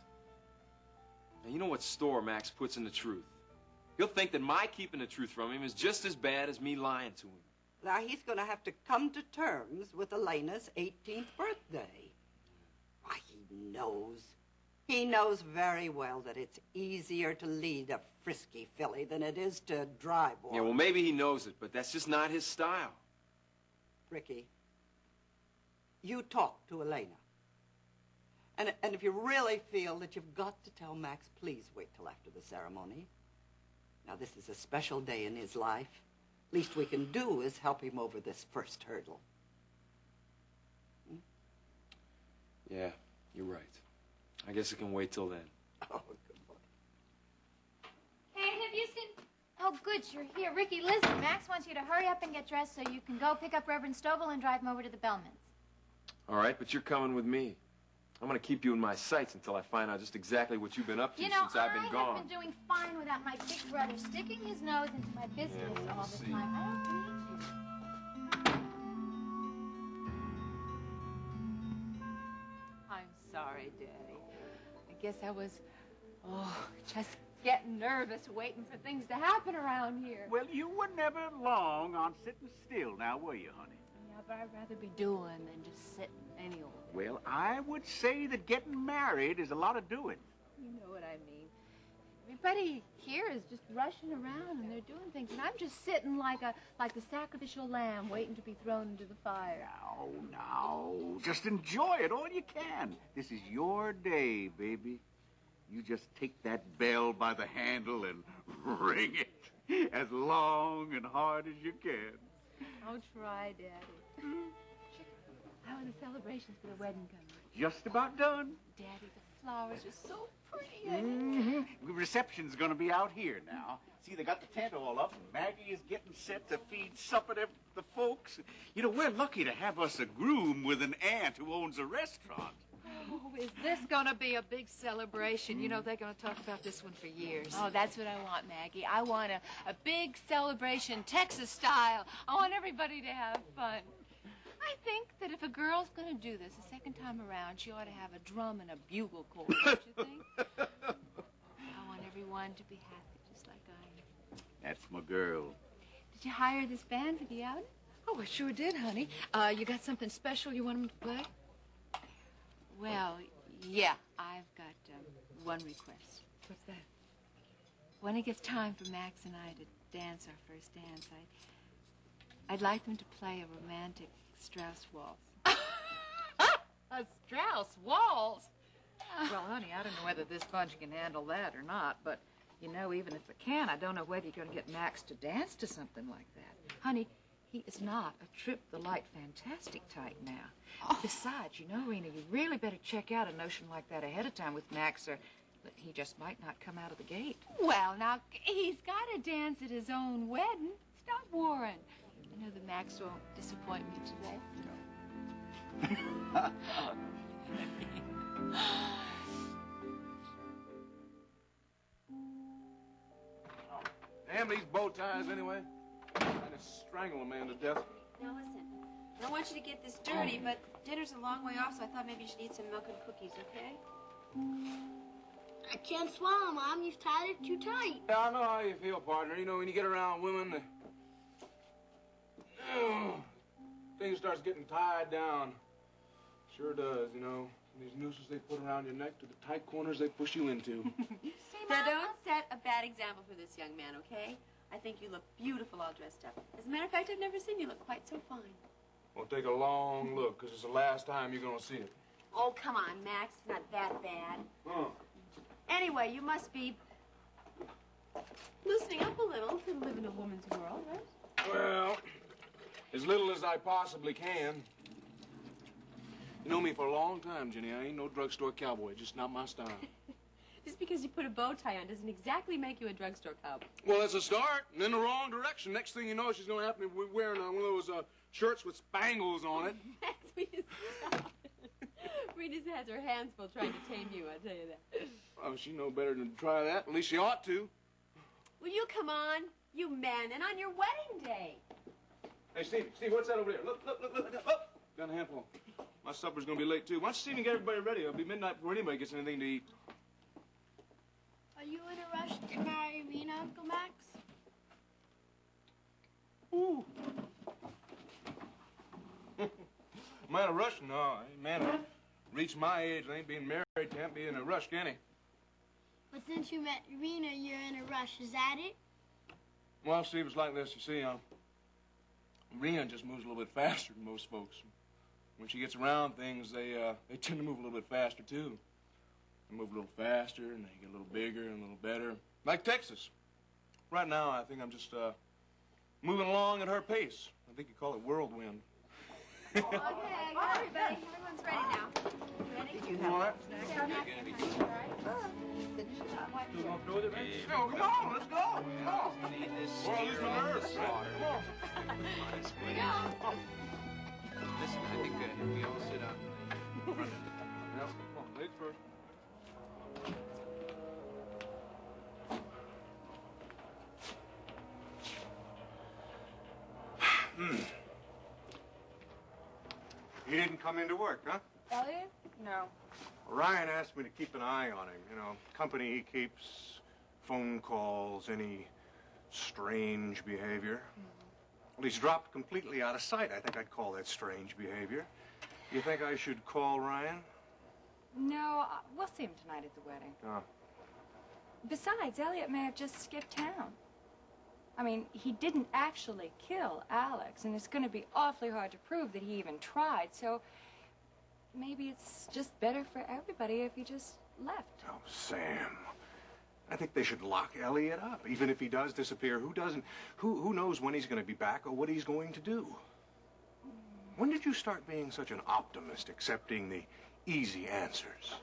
Now, you know what store Max puts in the truth. He'll think that my keeping the truth from him is just as bad as me lying to him. Now, he's going to have to come to terms with Elena's 18th birthday. Why, he knows. He knows very well that it's easier to lead a frisky filly than it is to drive one. Yeah, well, maybe he knows it, but that's just not his style. Ricky, you talk to Elena. And if you really feel that you've got to tell Max, please wait till after the ceremony. Now, this is a special day in his life. Least we can do is help him over this first hurdle. Yeah, you're right. I guess it can wait till then. Oh, good boy. Hey, have you seen... Oh, good, you're here. Ricky, listen, Max wants you to hurry up and get dressed so you can go pick up Reverend Stovall and drive him over to the Bellmans. All right, but you're coming with me. I'm going to keep you in my sights until I find out just exactly what you've been up to since I've been gone. I have been doing fine without my big brother sticking his nose into my business all the time. I don't need you. I'm sorry, Daddy. I guess I was, just getting nervous waiting for things to happen around here. Well, you were never long on sitting still now, were you, honey? Yeah, but I'd rather be doing than just sitting any old day. Well, I would say that getting married is a lot of doing. You know what I mean. Everybody here is just rushing around and they're doing things, and I'm just sitting like the sacrificial lamb waiting to be thrown into the fire. Now, just enjoy it all you can. This is your day, baby. You just take that bell by the handle and ring it as long and hard as you can. I'll try, Daddy. How are the celebrations for the wedding coming? just about done. Daddy, the flowers are so pretty. Mm-hmm. The reception's gonna be out here now. See, they got the tent all up, and Maggie is getting set to feed supper to the folks. You know, we're lucky to have us a groom with an aunt who owns a restaurant. Oh, is this going to be a big celebration? You know, they're going to talk about this one for years. Oh, that's what I want, Maggie. I want a big celebration, Texas style. I want everybody to have fun. I think that if a girl's going to do this a second time around, she ought to have a drum and a bugle call, don't you think? I want everyone to be happy, just like I am. That's my girl. Did you hire this band for the outing? Oh, I sure did, honey. You got something special you want them to play? Well, yeah, I've got one request. What's that? When it gets time for Max and I to dance our first dance, I'd like them to play a romantic Strauss waltz. A Strauss waltz? Well, honey, I don't know whether this bunch can handle that or not, but, you know, even if it can, I don't know whether you're going to get Max to dance to something like that. Honey, he is not a Trip the Light fantastic type now. Besides, you know, Rena, you really better check out a notion like that ahead of time with Max, or he just might not come out of the gate. Well, now, he's got to dance at his own wedding. Stop worrying. I know that Max won't disappoint me today. Damn these bow ties anyway. Trying to strangle a man to death. Now listen, I don't want you to get this dirty, but dinner's a long way off, so I thought maybe you should eat some milk and cookies, okay? I can't swallow, Mom. You've tied it too tight. Yeah, I know how you feel, partner. You know, when you get around women, things starts getting tied down. Sure does, you know. These nooses they put around your neck to the tight corners they push you into. Now don't set a bad example for this young man, okay? I think you look beautiful all dressed up. As a matter of fact, I've never seen you look quite so fine. Well, take a long look, because it's the last time you're going to see it. Oh, come on, Max. It's not that bad. Huh. Anyway, you must be loosening up a little to live in a woman's world, right? Well, as little as I possibly can. You know me for a long time, Jenny. I ain't no drugstore cowboy. Just not my style. Just because you put a bow tie on doesn't exactly make you a drugstore cowboy. Well, it's a start, and in the wrong direction. Next thing you know, she's going to have me wearing one of those shirts with spangles on it. Max, we just stop. Rita has her hands full trying to tame you, I tell you that. Oh, she know better than to try that. At least she ought to. Will you come on, you men, and on your wedding day? Hey, Steve, what's that over there? Look. Oh, got a handful. My supper's going to be late, too. Why don't you see me get everybody ready? It'll be midnight before anybody gets anything to eat. Are you in a rush to marry Rena, Uncle Max? Ooh. Am I in a rush? No, man, reach my age, I ain't being married, can't be in a rush, can he? But since you met Rena, you're in a rush. Is that it? Well, Steve, it's like this. You see, Rena just moves a little bit faster than most folks. When she gets around things, they tend to move a little bit faster, too. They move a little faster, and they get a little bigger and a little better. Like Texas. Right now, I think I'm just moving along at her pace. I think you call it whirlwind. Okay, I got everybody. Everyone's ready now. Ready? Did you have what? No, come on, let's go. Come on. Or I'll lose my nerves. Come on. Listen, I think if we all sit up in front of the... Yeah, come on, ladies first. He didn't come into work, huh? Elliott? No. Ryan asked me to keep an eye on him. You know, company he keeps, phone calls, any strange behavior. Well, he's dropped completely out of sight. I think I'd call that strange behavior. You think I should call Ryan? No, we'll see him tonight at the wedding. Oh. Besides, Elliott may have just skipped town. I mean, he didn't actually kill Alex, and it's going to be awfully hard to prove that he even tried, so maybe it's just better for everybody if he just left. Oh, Sam. I think they should lock Elliott up. Even if he does disappear, who doesn't? Who knows when he's going to be back or what he's going to do? When did you start being such an optimist, accepting the easy answers.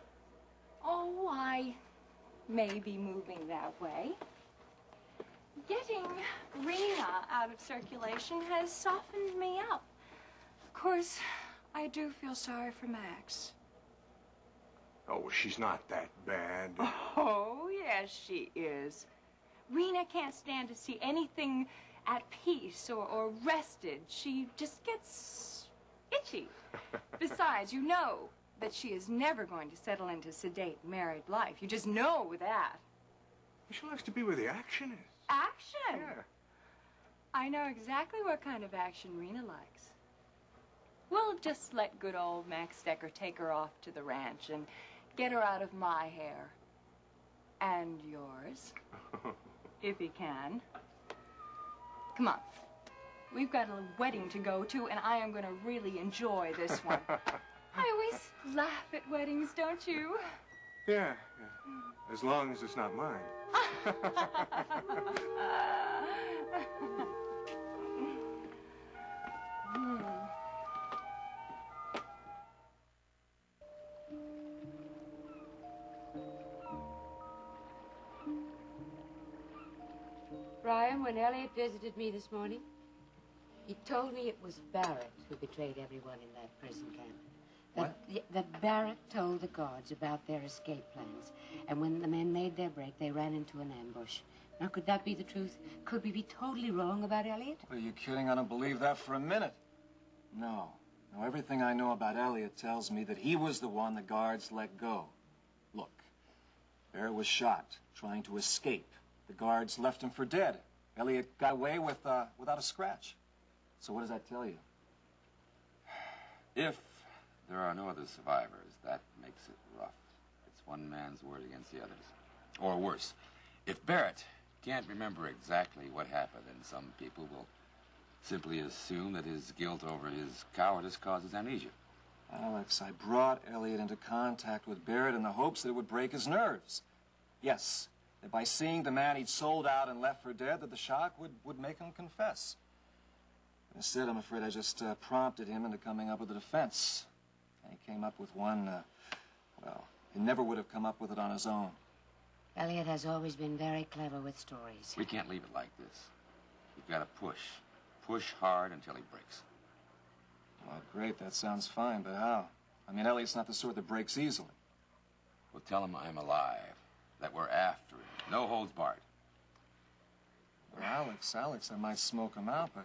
Oh, I may be moving that way. Getting Rena out of circulation has softened me up. Of course, I do feel sorry for Max. Oh, well, she's not that bad. Oh, yes, she is. Rena can't stand to see anything at peace or rested. She just gets itchy. Besides, you know that she is never going to settle into sedate married life. You just know that. She likes to be where the action is. Action? Yeah. I know exactly what kind of action Rena likes. We'll just let good old Max Stecker take her off to the ranch and get her out of my hair. And yours. If he can. Come on. We've got a wedding to go to, and I am going to really enjoy this one. I always laugh at weddings, don't you? Yeah. As long as it's not mine. Brian, when Elliott visited me this morning, he told me it was Barrett who betrayed everyone in that prison camp. That Barrett told the guards about their escape plans. And when the men made their break, they ran into an ambush. Now, could that be the truth? Could we be totally wrong about Elliott? Are you kidding? I don't believe that for a minute. No. No, everything I know about Elliott tells me that he was the one the guards let go. Look, Barrett was shot, trying to escape. The guards left him for dead. Elliott got away without a scratch. So what does that tell you? If there are no other survivors, that makes it rough. It's one man's word against the others. Or worse, if Barrett can't remember exactly what happened, then some people will simply assume that his guilt over his cowardice causes amnesia. Alex, I brought Elliott into contact with Barrett in the hopes that it would break his nerves. Yes, that by seeing the man he'd sold out and left for dead, that the shock would make him confess. Instead, I'm afraid I just prompted him into coming up with a defense. And he came up with one, well, he never would have come up with it on his own. Elliott has always been very clever with stories. We can't leave it like this. We've got to push. Push hard until he breaks. Well, great, that sounds fine, but how? I mean, Elliott's not the sort that breaks easily. We'll tell him I'm alive, that we're after him. No holds barred. Well, Alex, I might smoke him out, but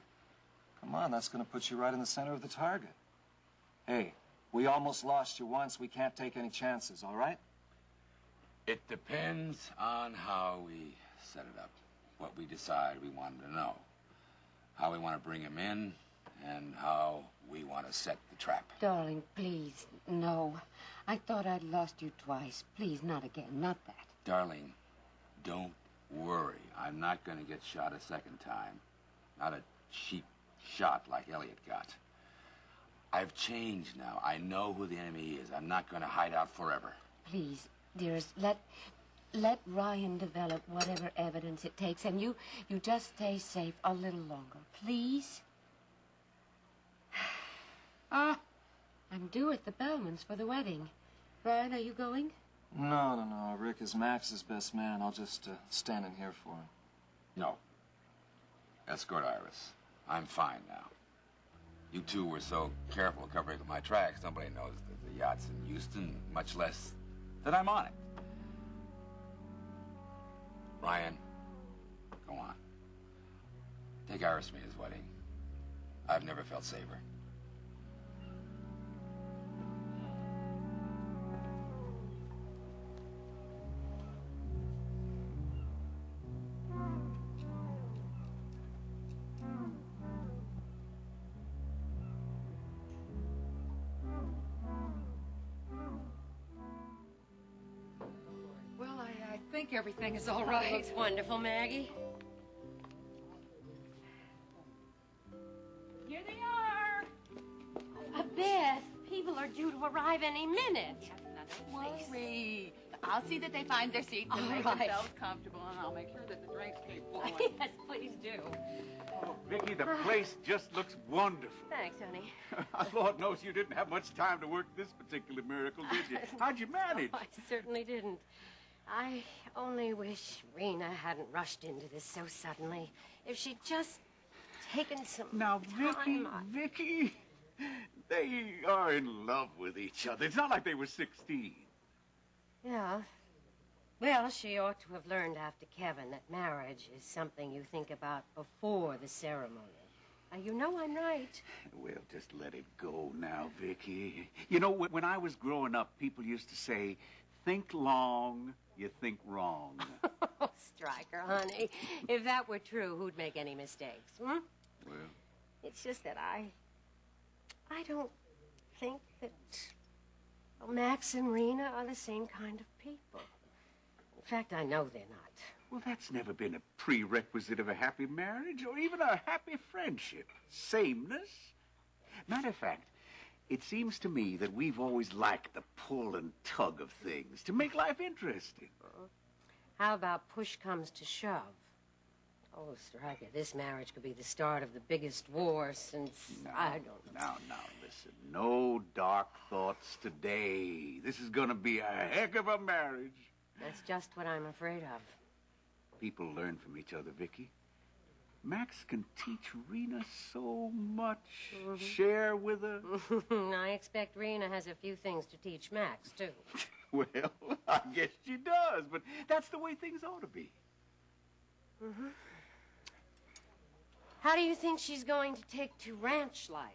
come on, that's going to put you right in the center of the target. Hey, we almost lost you once. We can't take any chances, all right? It depends on how we set it up, what we decide we want him to know, how we want to bring him in, and how we want to set the trap. Darling, please, no. I thought I'd lost you twice. Please, not again, not that. Darling, don't worry. I'm not going to get shot a second time. Not a cheap shot like Elliott got. I've changed now. I know who the enemy is. I'm not going to hide out forever. Please, dearest, let Ryan develop whatever evidence it takes, and you just stay safe a little longer, please. I'm due at the Bellmans for the wedding. Ryan, are you going? No. Rick is Max's best man. I'll just stand in here for him. No. Escort Iris. I'm fine now. You two were so careful covering up my tracks, nobody knows that the yacht's in Houston, much less that I'm on it. Ryan, go on. Take Iris to me his wedding. I've never felt safer. I think everything is all right. Looks wonderful, Maggie. Here they are. Beth, people are due to arrive any minute. Don't worry. I'll see that they find their seats and All make right. themselves comfortable, and I'll make sure that the drinks keep flowing. Yes, please do. Oh, Vicky, the place just looks wonderful. Thanks, honey. Lord knows you didn't have much time to work this particular miracle, did you? How'd you manage? Oh, I certainly didn't. I only wish Rena hadn't rushed into this so suddenly. If she'd just taken some Now, time. Vicky, they are in love with each other. It's not like they were 16. Yeah. Well, she ought to have learned after Kevin that marriage is something you think about before the ceremony. You know I'm right. Well, just let it go now, Vicky. You know, when I was growing up, people used to say, think long, you think wrong. Oh, Stryker, honey. If that were true, who'd make any mistakes, hmm? Well, It's just that I don't think that Max and Rena are the same kind of people. In fact, I know they're not. well, that's never been a prerequisite of a happy marriage or even a happy friendship. Sameness. Matter of fact, it seems to me that we've always liked the pull and tug of things to make life interesting. How about push comes to shove? Oh, Stryker, this marriage could be the start of the biggest war since, I don't know. Now, listen. No dark thoughts today. This is gonna be a heck of a marriage. That's just what I'm afraid of. People learn from each other, Vicky. Max can teach Rena so much. Share with her. I expect Rena has a few things to teach Max, too. Well, I guess she does, but that's the way things ought to be. Mm-hmm. How do you think she's going to take to ranch life?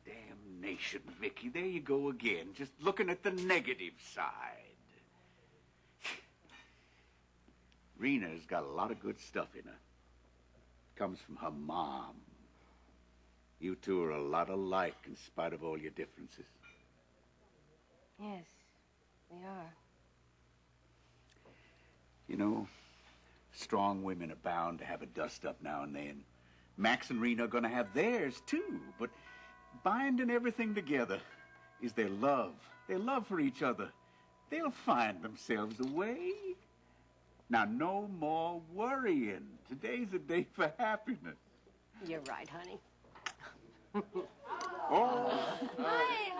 Damnation, Vicky. There you go again, just looking at the negative side. Rena's got a lot of good stuff in her. Comes from her mom. You two are a lot alike in spite of all your differences. Yes, we are. You know, strong women are bound to have a dust-up now and then. Max and Rena are going to have theirs, too. But binding everything together is their love for each other. They'll find themselves a way. Now, no more worrying. Today's a day for happiness. You're right, honey. Oh. Hi.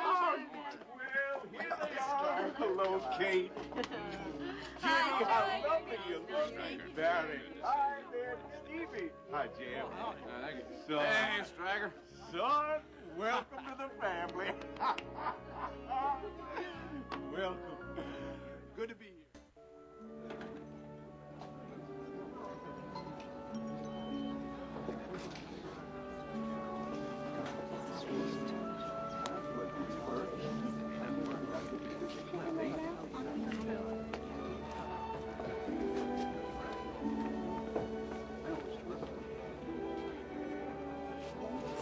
Well, here they are. Hello, Kate. Jimmy, how lovely you look. Barry. Hi there, Stevie. Hi, Jim. Son. Hey, Stryker. Son, welcome to the family. Welcome. Good to be here.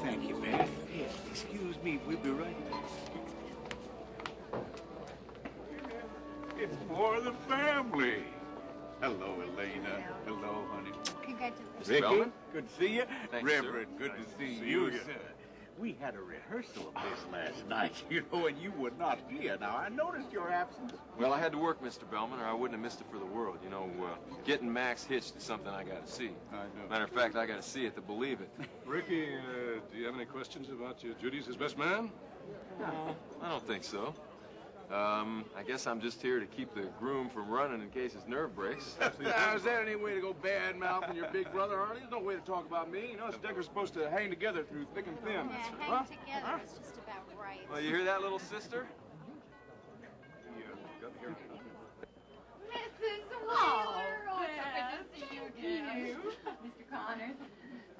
Thank you, man. Yes, excuse me. We'll be right back. It's for the family. Hello, Elena. Hello, honey. Congratulations. Vicky, Bellman? good to see you. Thanks, sir. Reverend, good Nice to see to see you, you. sir. We had a rehearsal of this last night, you know, and you were not here. Now, I noticed your absence. Well, I had to work, Mr. Bellman, or I wouldn't have missed it for the world. You know, getting Max hitched is something I got to see. I know. Matter of fact, I got to see it to believe it. Ricky, do you have any questions about your duties as best man? No, I don't think so. I guess I'm just here to keep the groom from running in case his nerve breaks. Now, is that any way to go bad-mouthing your big brother, Harley? There's no way to talk about me. You know, us Deckers supposed to hang together through thick and thin. Yeah, hang together is just about right. Well, you hear that, little sister? Mrs. Oh, Wheeler, oh, it's so good to see you. Mr. Connors.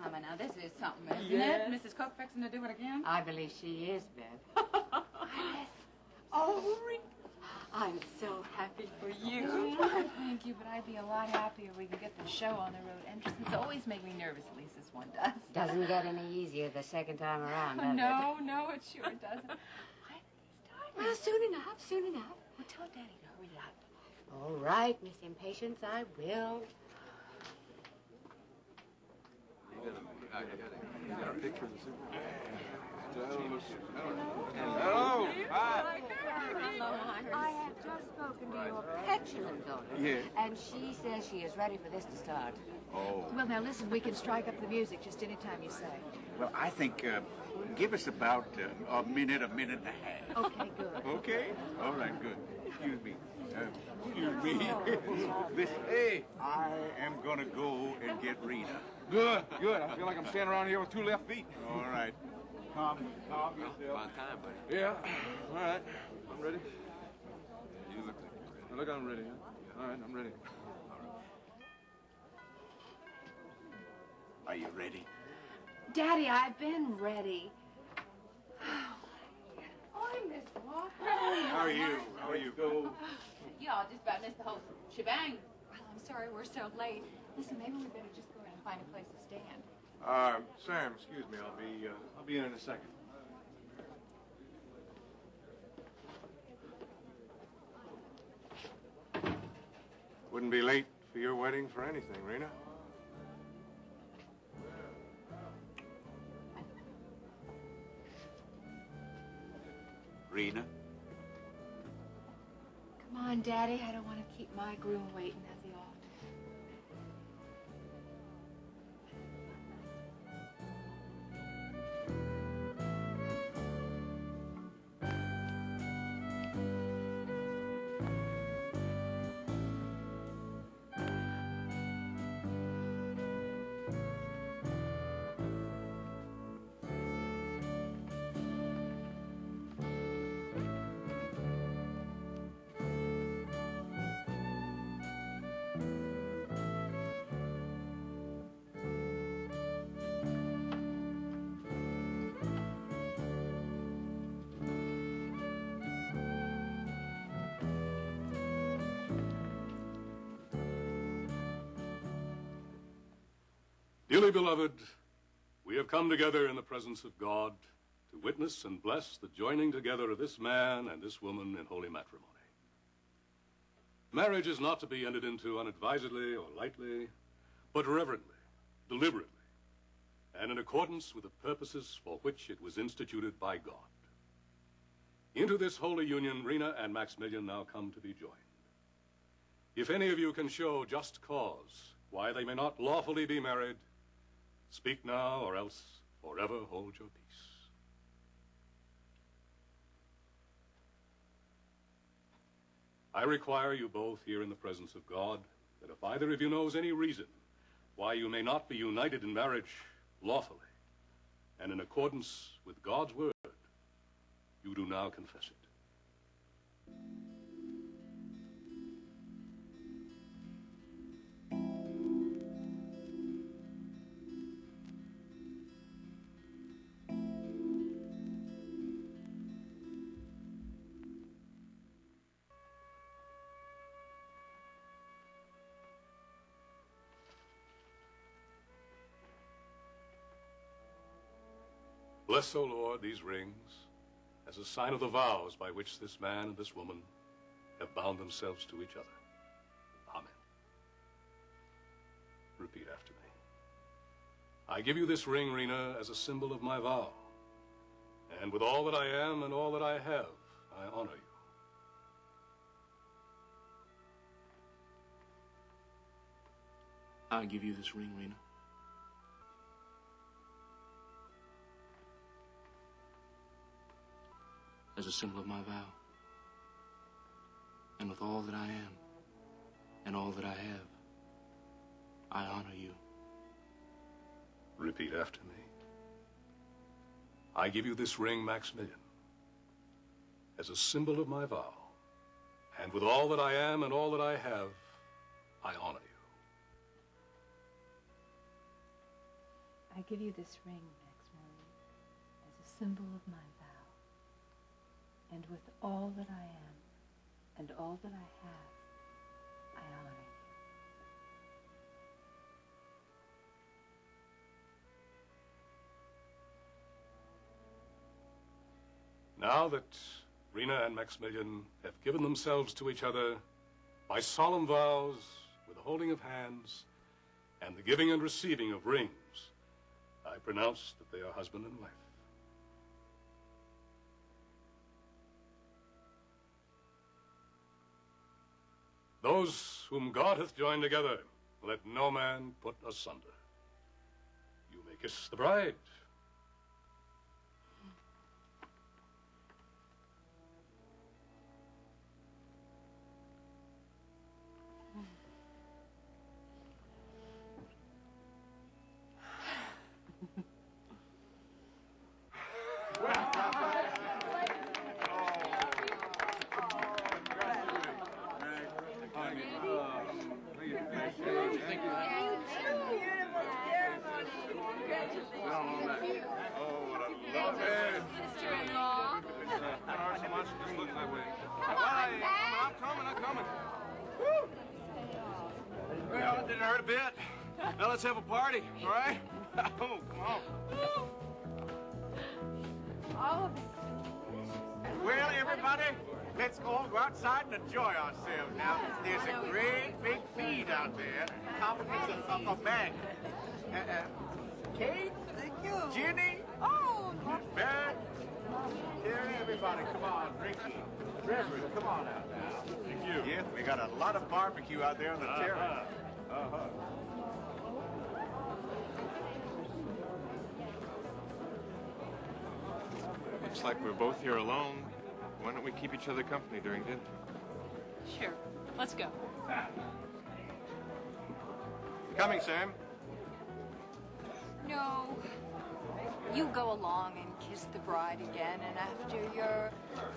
Mama, now this is something, isn't it? Mrs. Cook fixing to do it again? I believe she is, Bev. Oh, Rick, I'm so happy for you. Thank you, but I'd be a lot happier if we could get the show on the road. Entrances always make me nervous, at least this one does. Doesn't get any easier the second time around, does it? No, it sure doesn't. Well, soon enough. Well, tell Daddy to hurry up. All right, Miss Impatience, I will. You got a picture of the super. Hello. Hi. I have just spoken talking to your petulant daughter. Yeah. And she says she is ready for this to start. Oh. Well, now listen, we can strike up the music just any time you say. Well, I think, give us about a minute and a half. Okay, good. Okay? All right, good. Excuse me. Excuse me. Hey, I am going to go and get Rita. Good, good. I feel like I'm standing around here with 2 left feet. All right. Calm yourself. About time, buddy. Yeah. All right. I'm ready. You look like you're ready. Look, I'm ready. Huh? All right, I'm ready. Are you ready? Daddy, I've been ready. Hi, Miss Walker. How are you? How are you? Go. Y'all just about missed the whole shebang. Well, I'm sorry we're so late. Listen, maybe we better just go ahead and find a place to stand. Sam, excuse me. I'll be in a second. Wouldn't be late for your wedding for anything, Rena. Rena? Come on, Daddy. I don't want to keep my groom waiting as he ought. Dearly beloved, we have come together in the presence of God to witness and bless the joining together of this man and this woman in holy matrimony. Marriage is not to be entered into unadvisedly or lightly, but reverently, deliberately, and in accordance with the purposes for which it was instituted by God. Into this holy union, Rena and Maximilian now come to be joined. If any of you can show just cause why they may not lawfully be married, speak now, or else forever hold your peace. I require you both here in the presence of God that if either of you knows any reason why you may not be united in marriage lawfully and in accordance with God's word, you do now confess it. Bless, O Lord, these rings as a sign of the vows by which this man and this woman have bound themselves to each other. Amen. Repeat after me. I give you this ring, Rena, as a symbol of my vow. And with all that I am and all that I have, I honor you. I give you this ring, Rena. As a symbol of my vow. And with all that I am and all that I have, I honor you. Repeat after me. I give you this ring, Maximilian, as a symbol of my vow. And with all that I am and all that I have, I honor you. I give you this ring, Maximilian, as a symbol of my vow. And with all that I am and all that I have, I honor you. Now that Rena and Maximilian have given themselves to each other by solemn vows, with the holding of hands, and the giving and receiving of rings, I pronounce that they are husband and wife. Those whom God hath joined together, let no man put asunder. You may kiss the bride. Well, it didn't hurt a bit. Now let's have a party, all right? Oh, come on. Oh, Well, everybody, let's all go outside and enjoy ourselves now. There's a great big feed out there. Compliments of a bag. Kate? Thank you. Ginny? Oh, Barrett? Here, everybody, come on. Ricky, Reverend, come on out now. Thank you. Yeah, we got a lot of barbecue out there on the terrace. Looks like we're both here alone. Why don't we keep each other company during dinner? Sure. Let's go. Coming, Sam. No. You go along and kiss the bride again, and after your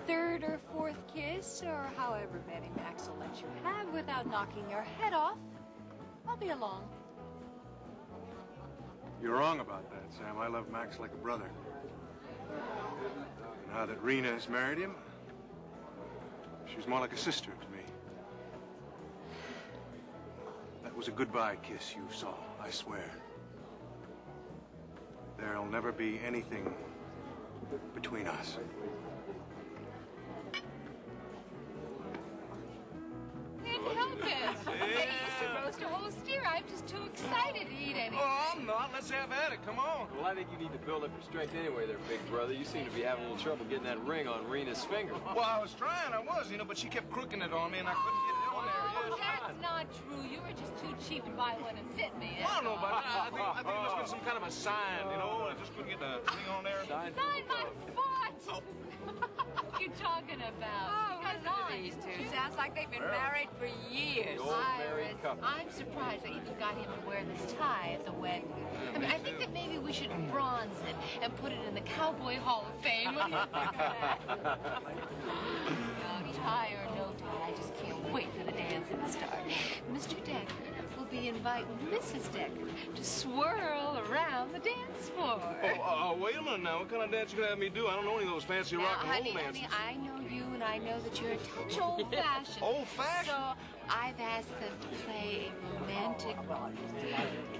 third or fourth kiss, or however many Max will let you have without knocking your head off, I'll be along. You're wrong about that, Sam. I love Max like a brother. Now that Rena has married him, she's more like a sister to me. That was a goodbye kiss you saw, I swear. There'll never be anything between us. Can't help it. Eddie used to roast a whole steer. I'm just too excited to eat anything. Oh, I'm not. Let's have at it. Come on. Well, I think you need to build up your strength anyway there, big brother. You seem to be having a little trouble getting that ring on Rena's finger. Well, I was trying. I was, but she kept crooking it on me, and I couldn't get it on there. Oh, that's not true. You were just too cheap and violent and fit me. I don't know about that. I think it must have been some kind of a sign, I just couldn't get the thing on there. Sign my foot! What are you talking about? Oh, Because listen to these two. Sounds like they've been married for years. I'm surprised I even got him to wear this tie at the wedding. I mean, I think that maybe we should bronze it and put it in the Cowboy Hall of Fame. What do you think of that? No, tie or no tie, I just can't wait for the dancing to start. Mr. Decker will be inviting Mrs. Decker to swirl around the dance floor. Wait a minute now. What kind of dance you gonna have me do? I don't know any of those fancy rock and roll dances. Honey, I know you, and I know that you're a touch old-fashioned. Old-fashioned? So I've asked them to play a romantic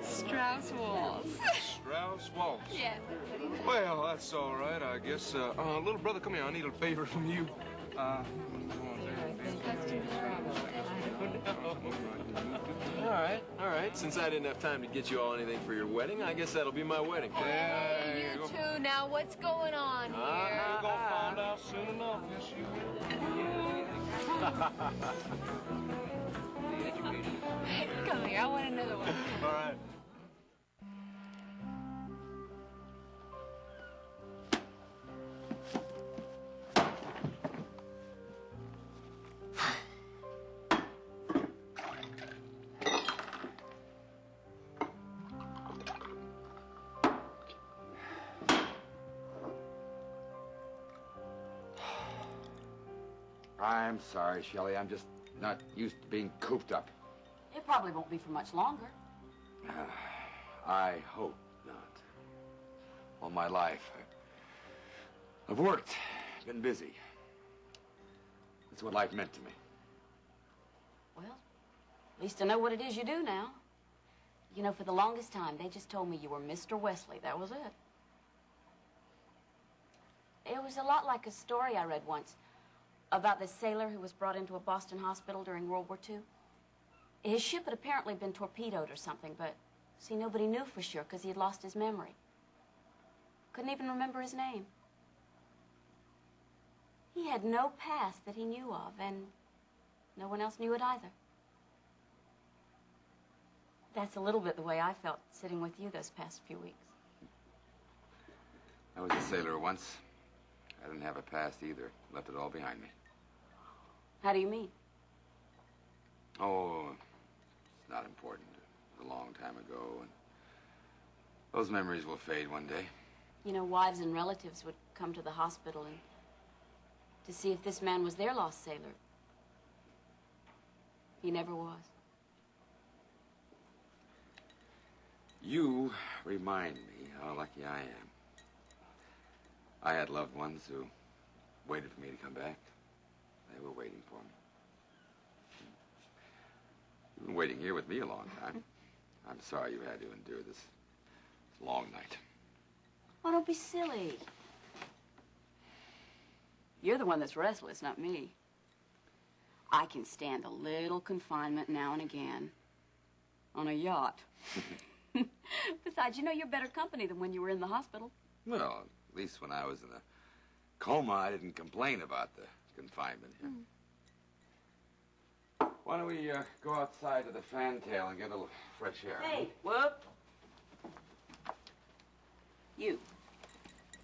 Strauss waltz. Strauss waltz? Yes. Well, that's all right, I guess. Little brother, come here. I need a favor from you. All right. Since I didn't have time to get you all anything for your wedding, I guess that'll be my wedding. Hey, you two, now what's going on here? You're gonna find out soon enough. Yes, you will. Come here, I want another one. All right. I'm sorry, Shelley. I'm just not used to being cooped up. It probably won't be for much longer. I hope not. All my life, I've worked, been busy. That's what life meant to me. Well, at least I know what it is you do now. You know, for the longest time, they just told me you were Mr. Wesley. That was it. It was a lot like a story I read once about this sailor who was brought into a Boston hospital during World War II. His ship had apparently been torpedoed or something, but, see, nobody knew for sure because he had lost his memory. Couldn't even remember his name. He had no past that he knew of, and no one else knew it either. That's a little bit the way I felt sitting with you those past few weeks. I was a sailor once. I didn't have a past either. Left it all behind me. How do you mean? Oh, it's not important. It was a long time ago, and those memories will fade one day. You know, wives and relatives would come to the hospital and to see if this man was their lost sailor. He never was. You remind me how lucky I am. I had loved ones who waited for me to come back. They were waiting for me. You've been waiting here with me a long time. I'm sorry you had to endure this long night. Oh, don't be silly. You're the one that's restless, not me. I can stand a little confinement now and again on a yacht. Besides, you know, you're better company than when you were in the hospital. Well, at least when I was in a coma, I didn't complain about the confinement here. Why don't we go outside to the fantail and get a little fresh air? Hey, whoop. You.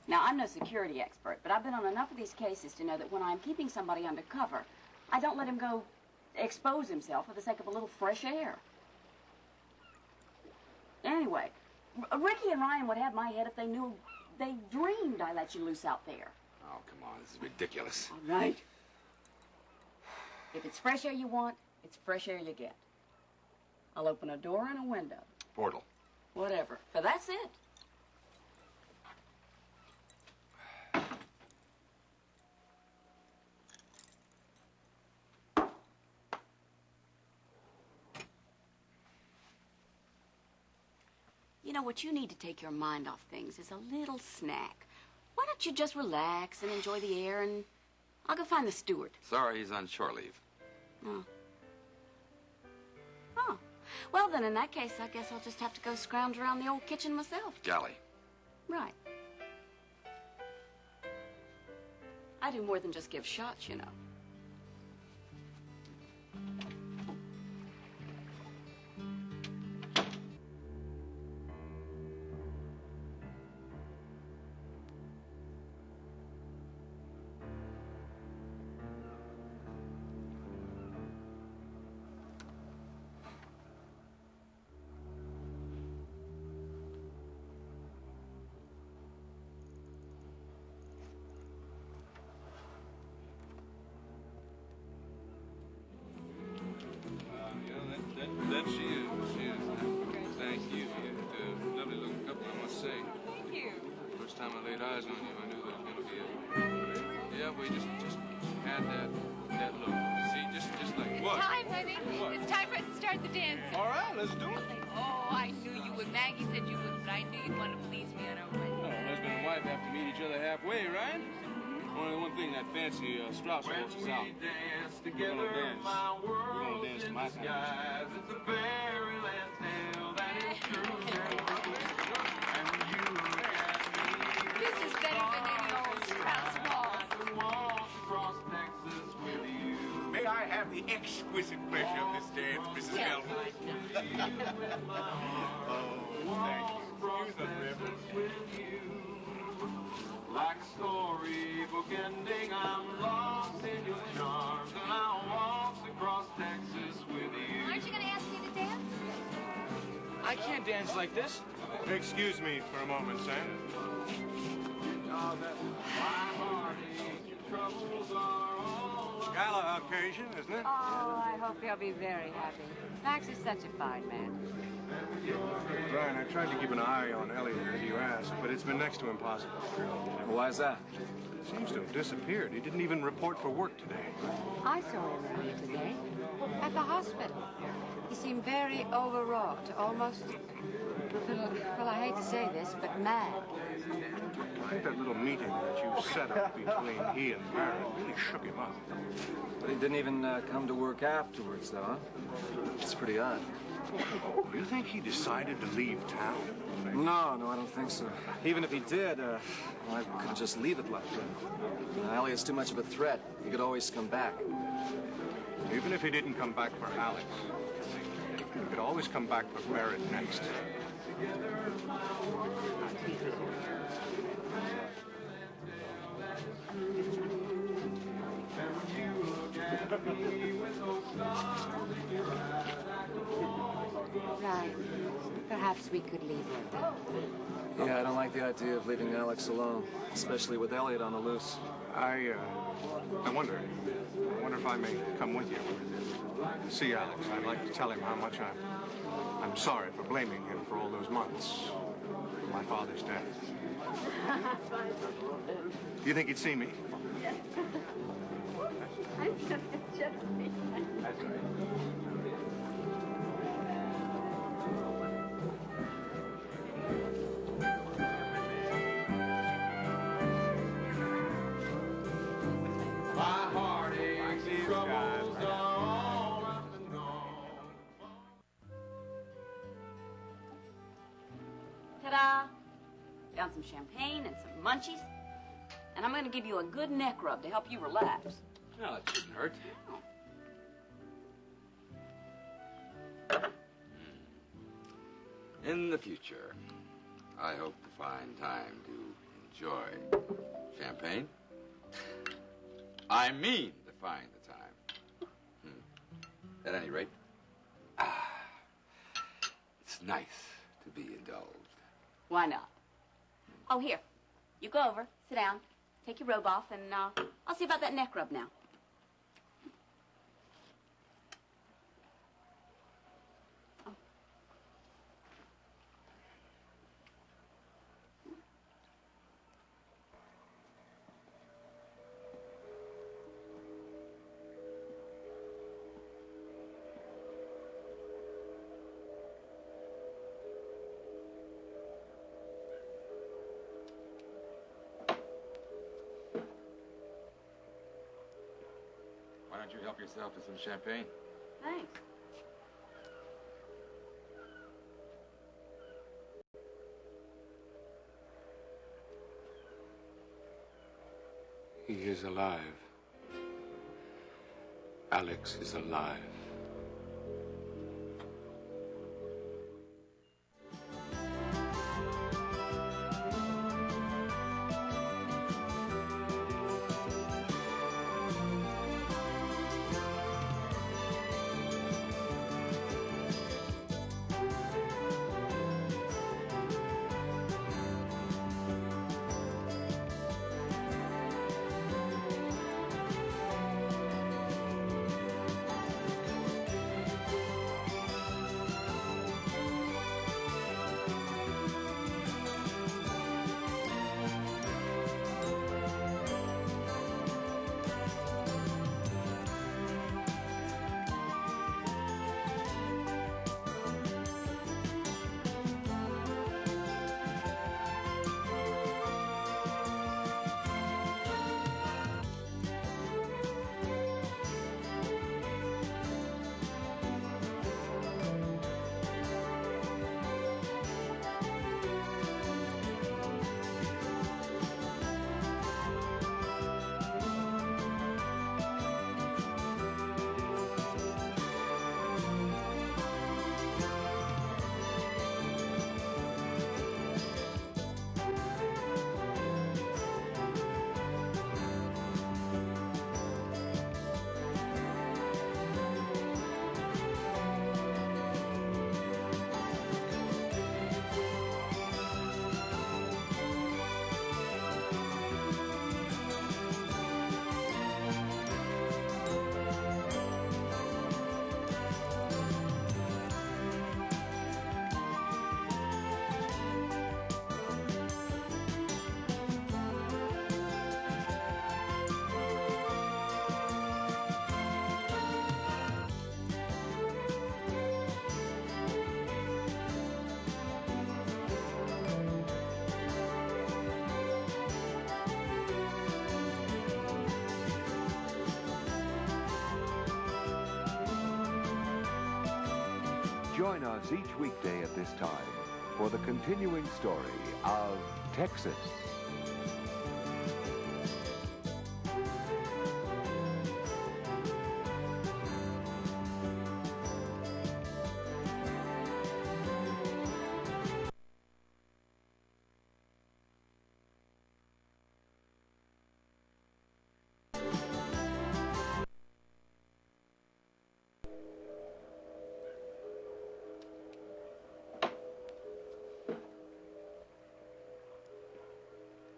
Now, I'm no security expert, but I've been on enough of these cases to know that when I'm keeping somebody undercover, I don't let him go expose himself for the sake of a little fresh air. Anyway, Ricky and Ryan would have my head if they knew they dreamed I let you loose out there. Oh, come on. This is ridiculous. All right. If it's fresh air you want, it's fresh air you get. I'll open a door and a window. Portal. Whatever. But that's it. You know, what you need to take your mind off things is a little snack. Why don't you just relax and enjoy the air, and I'll go find the steward. Sorry, he's on shore leave. Oh. Oh. Well, then, in that case, I guess I'll just have to go scrounge around the old kitchen myself. Golly. Right. I do more than just give shots, you know. That she is. Thank you. You're a lovely looking couple, I must say. Thank you. First time I laid eyes on you, I knew there was going to be a... Yeah, we just had that look. See, just like what? It's time, honey. What? It's time for us to start the dancing. All right, let's do it. Oh, I knew you would. Maggie said you would, but I knew you'd want to please me on our wedding. Well, husband and wife have to meet each other halfway, right? Only one thing, that fancy Strauss horse is out. We're gonna dance. We're gonna dance to my kind of music. It's a fairyland tale that is true. And when you look at me, This is better than any old Strauss waltz. across Texas with you. May I have the exquisite pleasure of this dance, Mrs. Elliott? Oh, thank you. Excuse us, Reverend. Like a storybook ending, I'm lost in your charms, and I'll waltz across Texas with you. Aren't you going to ask me to dance? I can't dance like this. Excuse me for a moment, Sam. Gala occasion, isn't it? Oh, I hope he'll be very happy. Max is such a fine man. Brian, I tried to keep an eye on Elliott as you asked, but it's been next to impossible. Why is that? Seems to have disappeared. He didn't even report for work today. I saw him around today at the hospital. He seemed very overwrought, almost, well, I hate to say this, but mad. I think that little meeting that you set up between he and Barrett really shook him up. But he didn't even come to work afterwards, though, huh? It's pretty odd. Do you think he decided to leave town? No, I don't think so. Even if he did, I couldn't just leave it like that. Elliott's too much of a threat. He could always come back. Even if he didn't come back for Alex, You could always come back for Barrett next. Right. Perhaps we could leave her. Yeah, I don't like the idea of leaving Alex alone, especially with Elliott on the loose. I wonder if I may come with you. See Alex. I'd like to tell him how much I'm sorry for blaming him for all those months. For my father's death. Do you think he'd see me? That's right. Ta-da! Found some champagne and some munchies. And I'm going to give you a good neck rub to help you relax. No, it shouldn't hurt. In the future, I hope to find time to enjoy champagne. I mean to find the time. At any rate, it's nice to be indulged. Why not? Oh, here. You go over, sit down, take your robe off, and I'll see about that neck rub now. Why don't you help yourself to some champagne? Thanks. He is alive. Alex is alive. Join us each weekday at this time for the continuing story of Texas.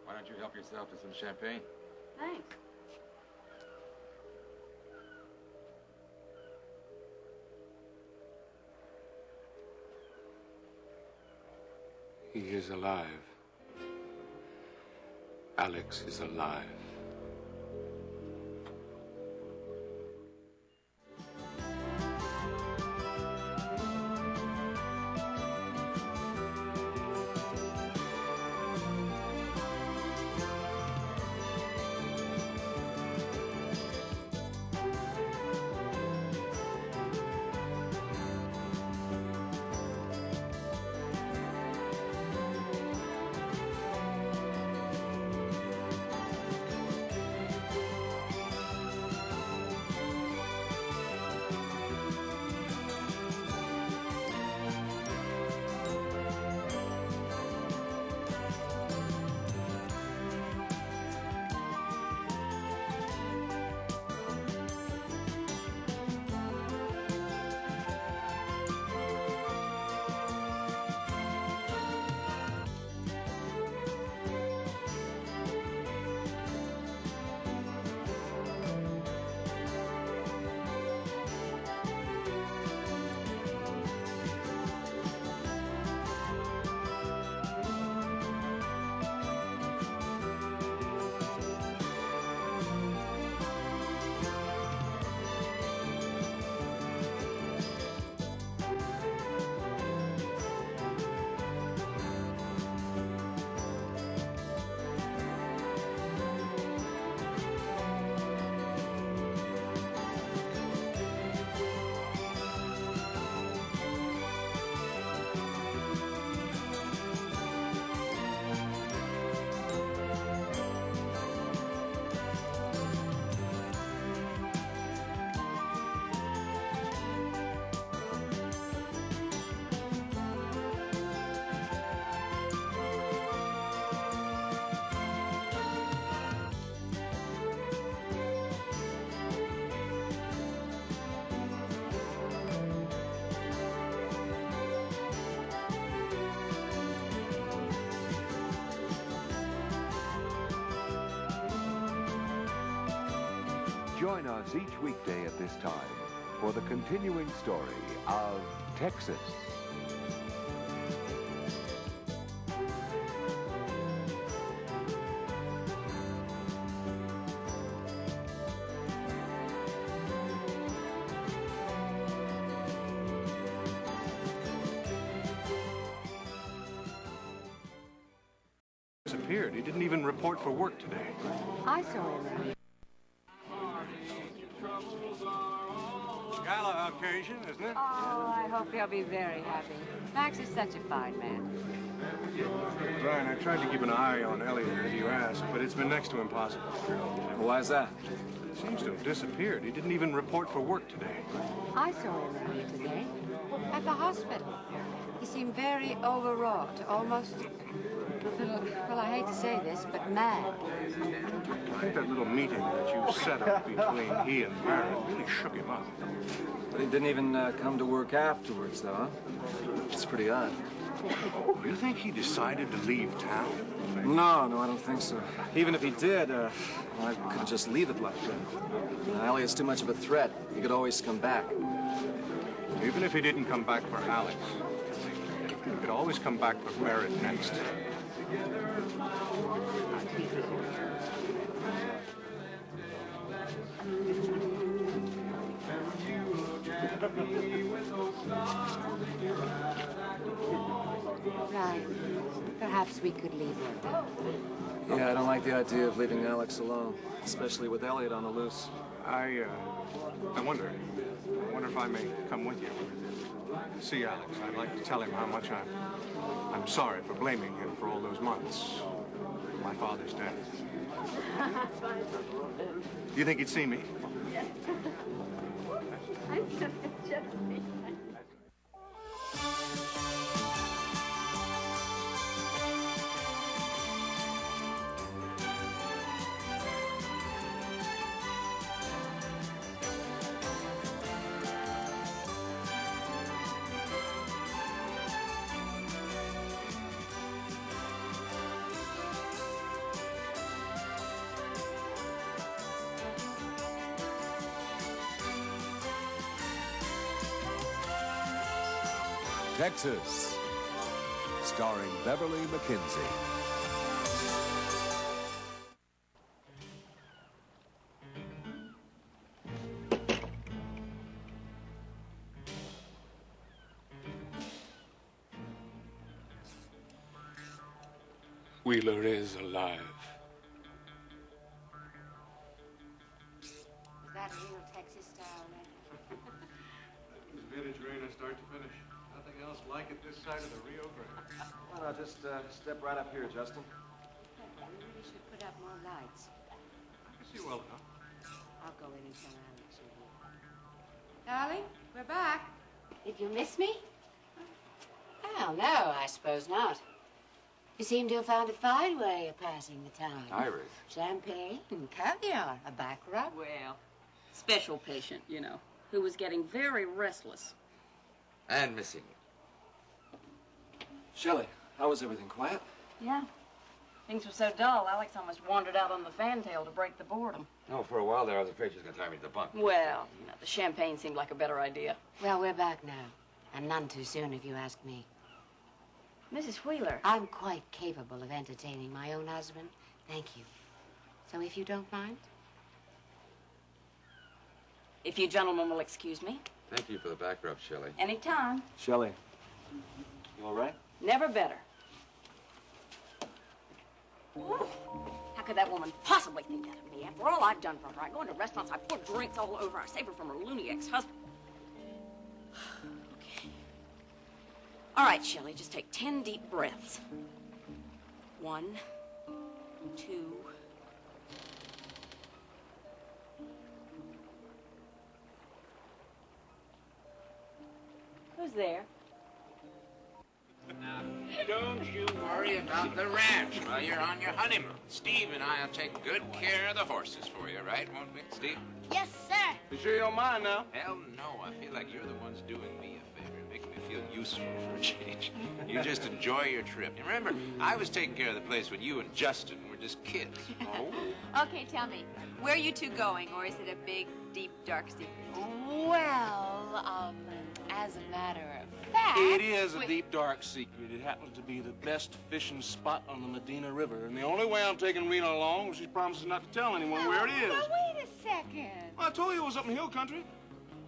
Why don't you help yourself to some champagne? Thanks. He is alive. Alex is alive. Join us each weekday at this time for the continuing story of Texas. Disappeared. He didn't even report for work today. I saw him. Gala occasion, isn't it? Oh, I hope he'll be very happy. Max is such a fine man. Brian, I tried to keep an eye on Elliott as you asked, but it's been next to impossible. Why is that? Seems to have disappeared. He didn't even report for work today. I saw him earlier today at the hospital. He seemed very overwrought, almost, well, I hate to say this, but mad. I think that little meeting that you set up between he and Barrett really shook him up. But he didn't even come to work afterwards, though, huh? It's pretty odd. You think he decided to leave town? No, I don't think so. Even if he did, I couldn't just leave it like that. Elliott's too much of a threat. He could always come back. Even if he didn't come back for Alex, he could always come back for Barrett next. Right. Perhaps we could leave her. Yeah, I don't like the idea of leaving Alex alone, especially with Elliott on the loose. I wonder if I may come with you. See Alex. I'd like to tell him how much I'm sorry for blaming him for all those months. My father's death. Do you think he'd see me? Texas, starring Beverly McKenzie. Wheeler is alive. Is that a real Texas style, This vintage arena start to finish. Nothing else like it this side of the Rio Grande. Why not just step right up here, Justin? We really should put up more lights. I can see well enough. I'll go in and tell Alex you're here. Darling, we're back. Did you miss me? Well, no, I suppose not. You seem to have found a fine way of passing the time. Iris. Champagne and caviar, a back rub. Well, special patient, you know, who was getting very restless. And missing. Shelley, how was everything? Quiet? Yeah. Things were so dull, Alex almost wandered out on the fantail to break the boredom. No, for a while there, I was afraid she was going to tie me to the bunk. Well, you know, the champagne seemed like a better idea. Well, we're back now. And none too soon, if you ask me. Mrs. Wheeler. I'm quite capable of entertaining my own husband. Thank you. So if you don't mind? If you gentlemen will excuse me. Thank you for the back rub, Shelley. Anytime. Shelley, you all right? Never better. How could that woman possibly think that of me? After all I've done for her, I go into restaurants, I pour drinks all over, I save her from her loony ex-husband. Okay. All right, Shelley, just take 10 deep breaths. 1, 2. Who's there? Now, don't you worry about the ranch while you're on your honeymoon. Steve and I'll take good care of the horses for you, right, won't we, Steve? Yes, sir. You sure you don't mind now? Hell no. I feel like you're the ones doing me a favor, making me feel useful for a change. You just enjoy your trip. And remember, I was taking care of the place when you and Justin were just kids. Oh. Okay, tell me, where are you two going, or is it a big, deep, dark secret? Well, as a matter of fact... It is a deep, dark secret. It happens to be the best fishing spot on the Medina River. And the only way I'm taking Rena along is she promises not to tell anyone where it is. Now, wait a second. Well, I told you it was up in hill country.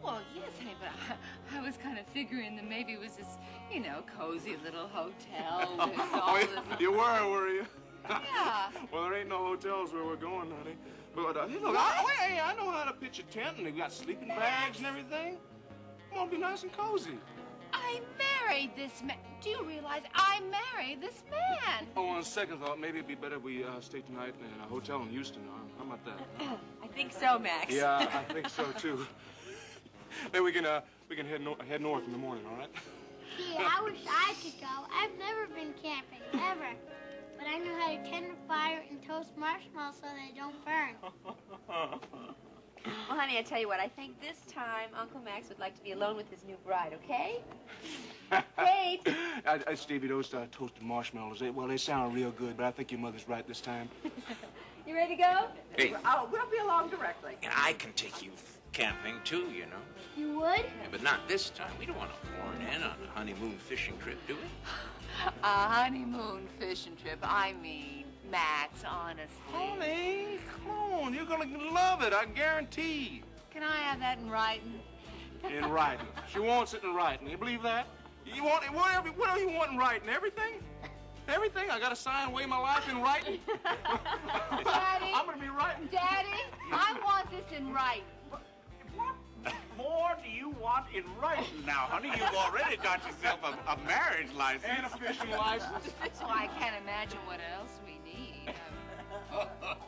Well, yes, honey, but I was kind of figuring that maybe it was this, you know, cozy little hotel with all this... You were you? Yeah. Well, there ain't no hotels where we're going, honey. But, hey, look, I know how to pitch a tent, and they've got sleeping bags and everything. I want to be nice and cozy. I married this man. Do you realize I married this man? Oh, on second thought, maybe it'd be better if we stay tonight in a hotel in Houston. How about that? I think so, Max. Yeah, I think so, too. Then we can head north in the morning, all right? Gee, I wish I could go. I've never been camping, ever. But I know how to tend a fire and toast marshmallows so they don't burn. Well, honey, I tell you what, I think this time Uncle Max would like to be alone with his new bride, okay? Kate! Stevie, those toasted marshmallows, they sound real good, but I think your mother's right this time. You ready to go? Hey. We'll be along directly. I can take you camping, too, you know. You would? Yeah, but not this time. We don't want to horn in on a honeymoon fishing trip, do we? A honeymoon fishing trip. I mean, Max, honestly. Honey, come on. You're going to love it, I guarantee. Can I have that in writing? In writing. She wants it in writing. You believe that? You want it, whatever you want in writing? Everything? Everything? I got to sign away my life in writing? Daddy? I'm going to be writing. Daddy, I want this in writing. What more do you want in writing now, honey? You've already got yourself a marriage license. And a fishing license. Well, I can't imagine what else we need.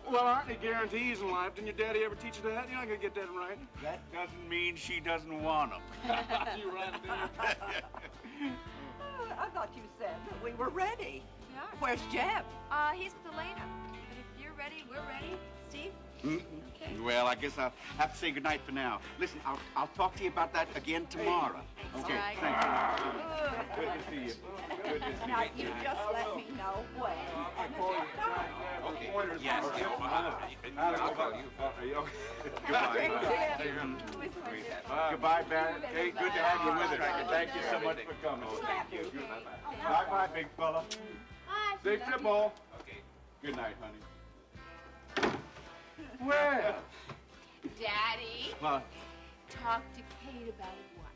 Well, aren't there guarantees in life? Didn't your daddy ever teach you that? You're not going to get that in writing. That doesn't mean she doesn't want them. You're right, Dad. I thought you said that we were ready. We are. Where's Jeb? He's with Elena. But if you're ready, we're ready. Steve? Well, I guess I'll have to say goodnight for now. Listen, I'll talk to you about that again tomorrow. Okay, Right. thank you. Good to see you. Good to see Now, you. you just let me know when and at what time. Okay. Yes. I'll call you. Goodbye. Goodbye, Barrett. Hey, good to have you with us. Thank you so much for coming. Thank you. Bye-bye, big fella. Bye. Safe trip, all. Okay. Good night, honey. Well. Daddy, Well, talk to Kate about what?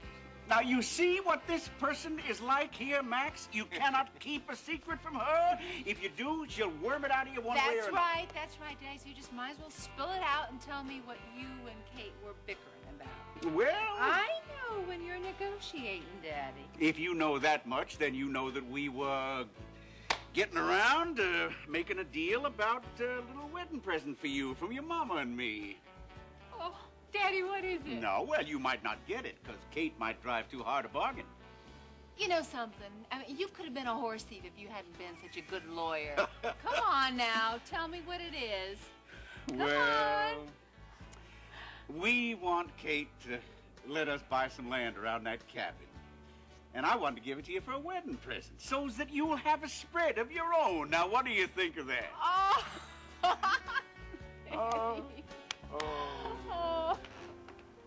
now, you see what this person is like here, Max? You cannot keep a secret from her. If you do, she'll worm it out of you one way or another. That's right, Daddy. So you just might as well spill it out and tell me what you and Kate were bickering about. Well, I know when you're negotiating, Daddy. if you know that much, then you know that we were getting around, making a deal about a little wedding present for you from your mama and me. Oh, Daddy, what is it? No, well, you might not get it, because Kate might drive too hard a bargain. You know something? I mean, you could have been a horse thief if you hadn't been such a good lawyer. Come on now, tell me what it is. Well, we want Kate to let us buy some land around that cabin. And I wanted to give it to you for a wedding present, so that you'll have a spread of your own. Now, what do you think of that? Oh.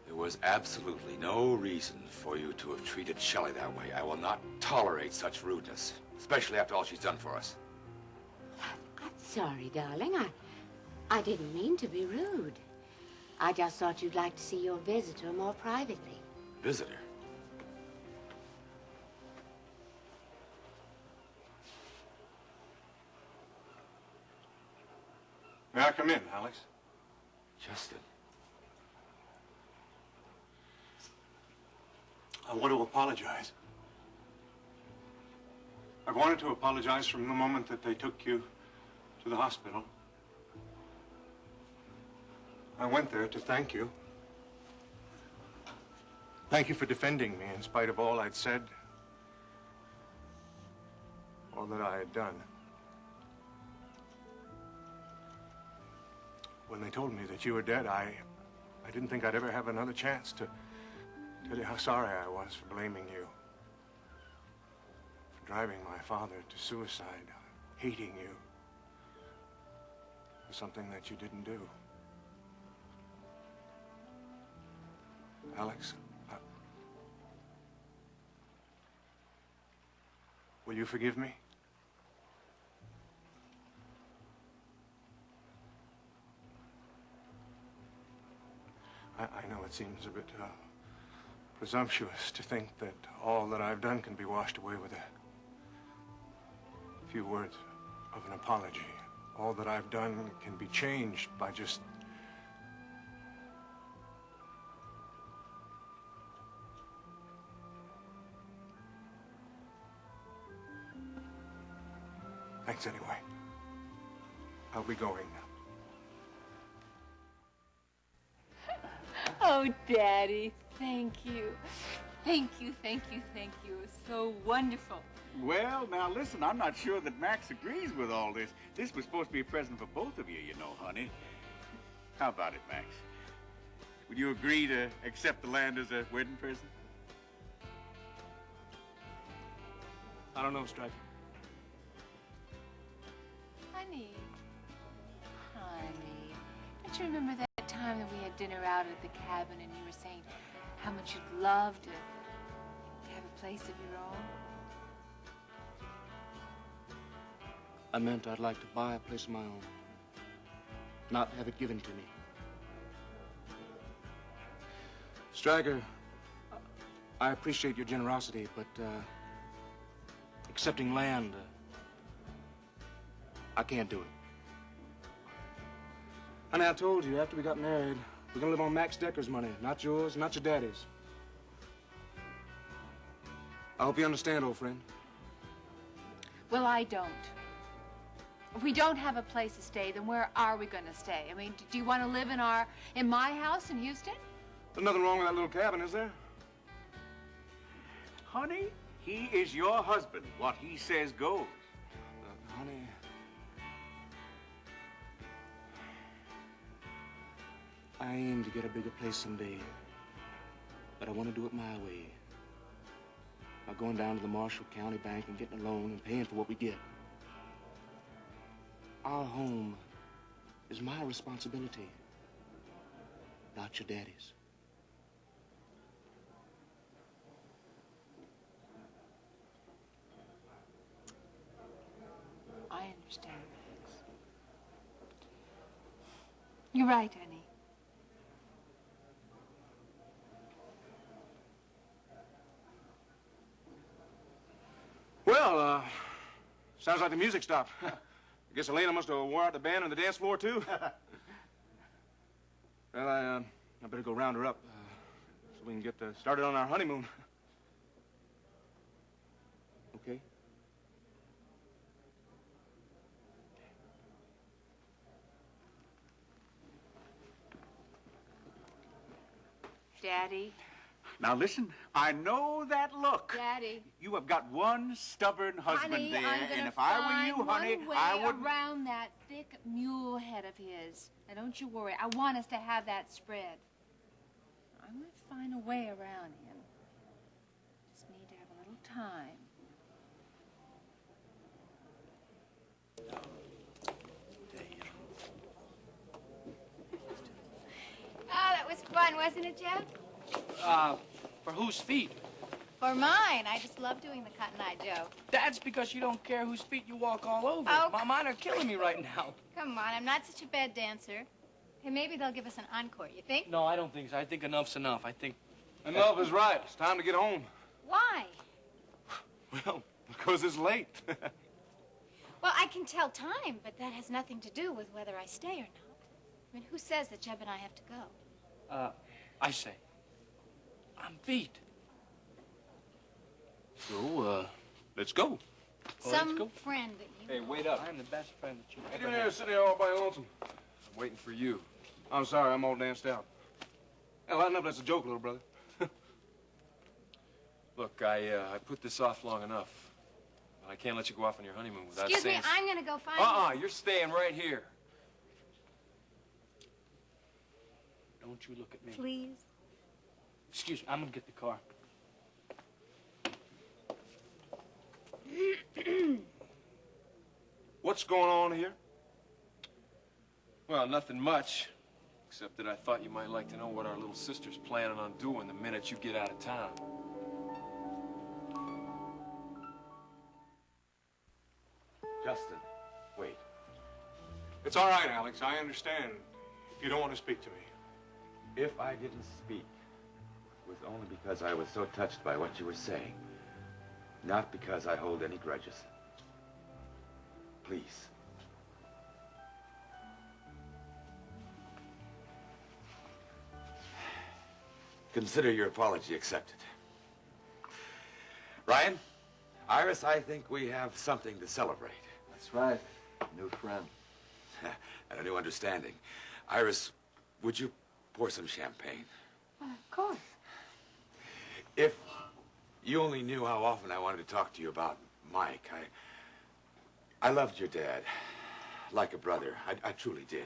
There was absolutely no reason for you to have treated Shelley that way. I will not tolerate such rudeness, especially after all she's done for us. I'm sorry, darling. I didn't mean to be rude. I just thought you'd like to see your visitor more privately. Visitor? May I come in, Alex? Justin. I want to apologize. I've wanted to apologize from the moment that they took you to the hospital. I went there to thank you. Thank you for defending me in spite of all I'd said, all that I had done. When they told me that you were dead, I didn't think I'd ever have another chance to tell you how sorry I was for blaming you, for driving my father to suicide, hating you for something that you didn't do. Alex, will you forgive me? I know it seems a bit presumptuous to think that all that I've done can be washed away with a few words of an apology. All that I've done can be changed by just thanks anyway. I'll be going now. Oh, Daddy, thank you. Thank you, thank you, thank you. It was so wonderful. Well, now listen, I'm not sure that Max agrees with all this. This was supposed to be a present for both of you, you know, honey. How about it, Max? Would you agree to accept the land as a wedding present? I don't know, Striker. Honey. Don't you remember that time that we had dinner out at the cabin and you were saying how much you'd love to have a place of your own? I meant I'd like to buy a place of my own, not have it given to me. Striker, I appreciate your generosity, but accepting land, I can't do it. Honey, I told you after we got married, we're gonna live on Max Decker's money, not yours, not your daddy's. I hope you understand, old friend. Well, I don't. If we don't have a place to stay, then where are we going to stay? I mean, do you want to live in my house in Houston? There's nothing wrong with that little cabin, is there? Honey, he is your husband. What he says goes. Honey... aim to get a bigger place someday. But I want to do it my way. By going down to the Marshall County Bank and getting a loan and paying for what we get. Our home is my responsibility, not your daddy's. I understand, Max. You're right, honey. Well, sounds like the music stopped. I guess Elena must have wore out the band on the dance floor, too. Well, I better go round her up so we can get started on our honeymoon. Okay? Daddy. Now listen, I know that look. Daddy. You have got one stubborn husband Honey, there, I'm gonna and if I were you, find honey, one way I would. around that thick mule head of his. Now, don't you worry. I want us to have that spread. I'm going to find a way around him. Just need to have a little time. Oh, that was fun, wasn't it, Jeff? For whose feet? For mine. I just love doing the Cotton Eye Joe. That's because you don't care whose feet you walk all over. Oh. Mine are killing me right now. Come on, I'm not such a bad dancer. Hey, maybe they'll give us an encore, you think? No, I don't think so. I think enough's enough. I think... Enough is right. It's time to get home. Why? Well, because it's late. Well, I can tell time, but that has nothing to do with whether I stay or not. I mean, who says that Jeb and I have to go? I say, I'm beat. So, let's go. Some friend that you... Hey, wait up. I'm the best friend that you Get ever in there, had. sit there all by your lonesome. I'm waiting for you. I'm sorry, I'm all danced out. Hey, lighten up, that's a joke, little brother. Look, I put this off long enough. But I can't let you go off on your honeymoon without Excuse saying... me, I'm gonna go find... You're staying right here. Don't you look at me. Please. Excuse me, I'm gonna get the car. What's going on here? Well, nothing much. Except that I thought you might like to know what our little sister's planning on doing the minute you get out of town. Justin, wait. It's all right, Alex. I understand if you don't want to speak to me. If I didn't speak, it was only because I was so touched by what you were saying. Not because I hold any grudges. Please. Consider your apology accepted. Ryan, Iris, I think we have something to celebrate. That's right. New friend. And a new understanding. Iris, would you pour some champagne? Well, of course. If you only knew how often I wanted to talk to you about Mike. I loved your dad. Like a brother. I truly did.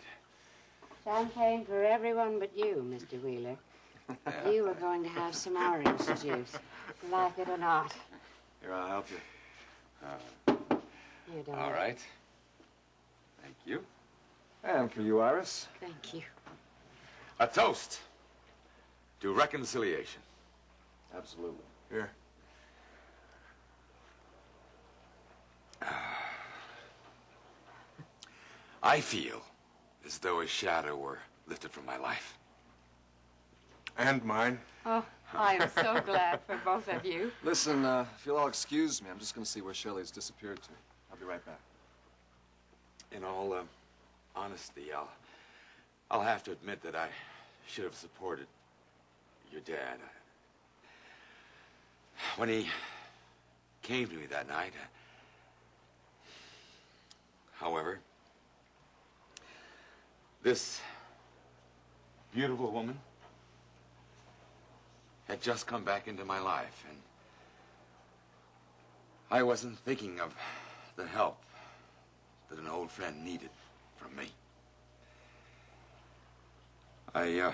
Champagne for everyone but you, Mr. Wheeler. You were going to have some orange juice. Like it or not. Here, I'll help you. You don't. All right. Thank you. And for you, Iris. Thank you. A toast to reconciliation. Absolutely. Here. I feel as though a shadow were lifted from my life. And mine. Oh, I am so glad for both of you. Listen, if you'll all excuse me, I'm just going to see where Shelley's disappeared to. I'll be right back. In all honesty, I'll have to admit that I should have supported your dad. When he came to me that night, however, this beautiful woman had just come back into my life, and I wasn't thinking of the help that an old friend needed from me. I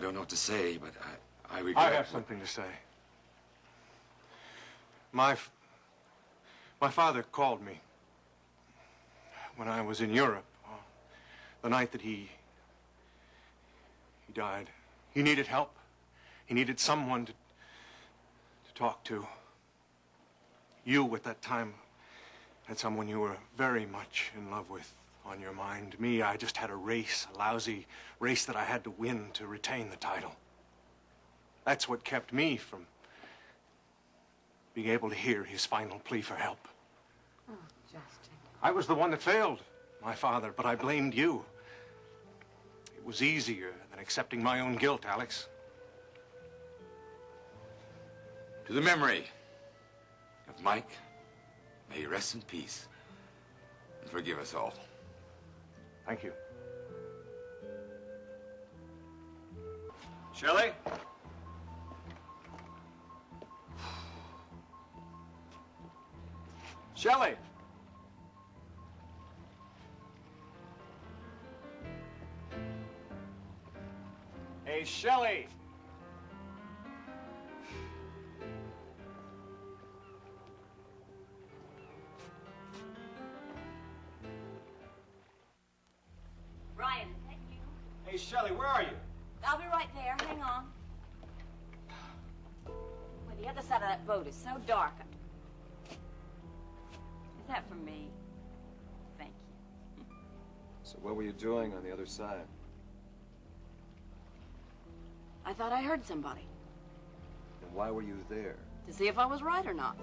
don't know what to say, but I regret... I have something to say. My father called me when I was in Europe, the night that he died. He needed help. He needed someone to talk to. You, at that time, had someone you were very much in love with on your mind. Me, I just had a race, a lousy race that I had to win to retain the title. That's what kept me from being able to hear his final plea for help. Oh, Justin. I was the one that failed my father, but I blamed you. It was easier than accepting my own guilt, Alex. To the memory of Mike, may he rest in peace and forgive us all. Thank you. Shelley? Shelley! Hey, Shelley! Ryan, thank you. Hey, Shelley, where are you? I'll be right there. Hang on. Well, the other side of that boat is so dark. Is that for me? Thank you. So what were you doing on the other side? I thought I heard somebody. And why were you there? To see if I was right or not.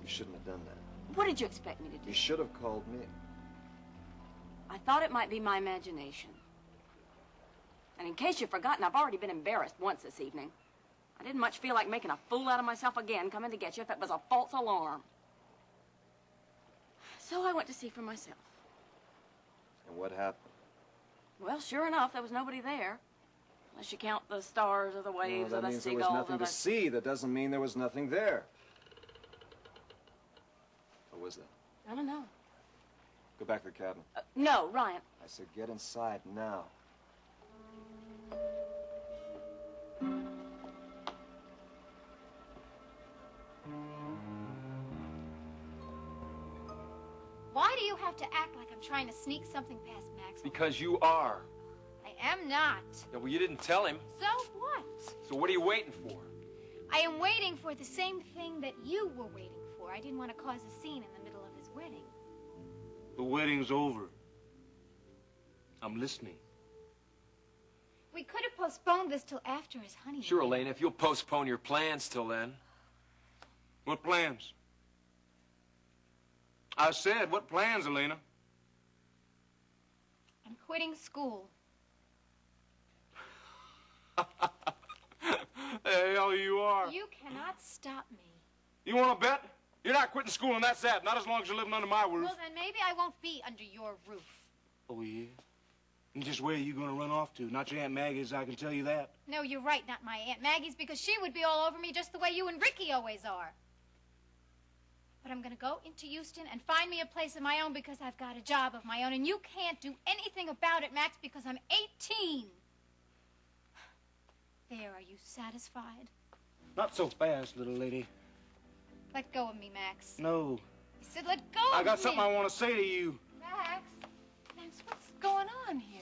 You shouldn't have done that. What did you expect me to do? You should have called me. I thought it might be my imagination. And in case you've forgotten, I've already been embarrassed once this evening. I didn't much feel like making a fool out of myself again coming to get you if it was a false alarm. So I went to see for myself. And what happened? Well, sure enough, there was nobody there. Unless you count the stars or the waves Well, or that the means there was seagulls nothing or the... to see. That doesn't mean there was nothing there. What was that? I don't know. Go back to the cabin. No, Ryan. I said get inside now. Why do you have to act like I'm trying to sneak something past Max? Because you are. I am not. Yeah, well, you didn't tell him. So what? So what are you waiting for? I am waiting for the same thing that you were waiting for. I didn't want to cause a scene in the middle of his wedding. The wedding's over. I'm listening. We could have postponed this till after his honeymoon. Sure, Elena, if you'll postpone your plans till then. What plans? I said, what plans, Elena? I'm quitting school. The hell you are. You cannot stop me. You want to bet? You're not quitting school, and that's that. Not as long as you're living under my roof. Well, then maybe I won't be under your roof. Oh, yeah? And just where are you going to run off to? Not your Aunt Maggie's, I can tell you that. No, you're right, not my Aunt Maggie's, because she would be all over me just the way you and Ricky always are. But I'm going to go into Houston and find me a place of my own because I've got a job of my own, and you can't do anything about it, Max, because I'm 18. There, are you satisfied? Not so fast, little lady. Let go of me, Max. No. I said let go of me. I got something I want to say to you. Max, what's going on here?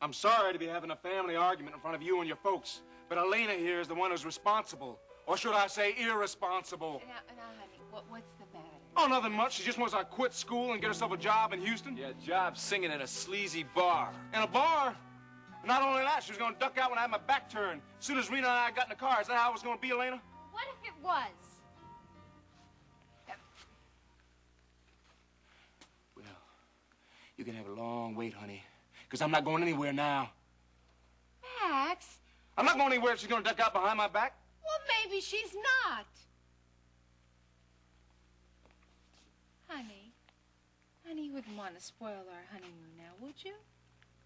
I'm sorry to be having a family argument in front of you and your folks, but Elena here is the one who's responsible. Or should I say irresponsible? Now, honey, what's the matter? Oh, nothing much. She just wants to quit school and get herself a job in Houston. Yeah, job singing in a sleazy bar. In a bar? Not only that, she was going to duck out when I had my back turned. As soon as Rena and I got in the car. Is that how it was going to be, Elena? What if it was? Well, you can have a long wait, honey, because I'm not going anywhere now. Max? I'm not going anywhere if she's going to duck out behind my back. Well, maybe she's not. Honey, you wouldn't want to spoil our honeymoon now, would you?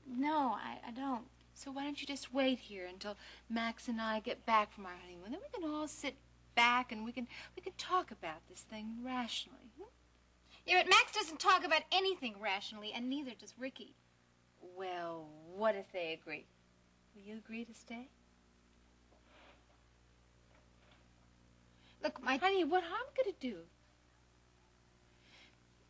No, I don't. So why don't you just wait here until Max and I get back from our honeymoon? Then we can all sit back and we can talk about this thing rationally. Hmm? Yeah, but Max doesn't talk about anything rationally, and neither does Ricky. Well, what if they agree? Will you agree to stay? Look, Honey, what I'm gonna do?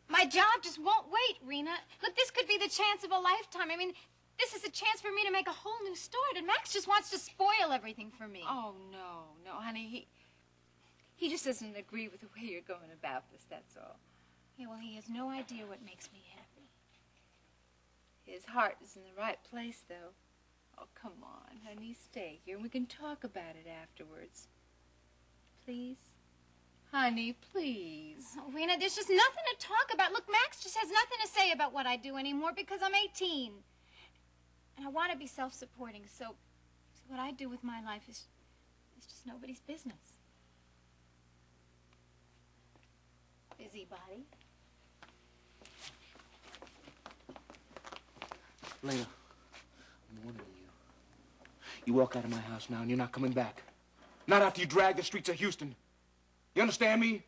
My job just won't wait, Rena. Look, this could be the chance of a lifetime. I mean, this is a chance for me to make a whole new start, and Max just wants to spoil everything for me. Oh, no, honey, he just doesn't agree with the way you're going about this, that's all. Yeah, well, he has no idea what makes me happy. His heart is in the right place, though. Oh, come on, honey, stay here, and we can talk about it afterwards. Please? Honey, please. Oh, Rena, there's just nothing to talk about. Look, Max just has nothing to say about what I do anymore because I'm 18. And I want to be self-supporting, so what I do with my life is just nobody's business. Busybody. Lena, I'm warning you. You walk out of my house now and you're not coming back. Not after you drag the streets of Houston. You understand me?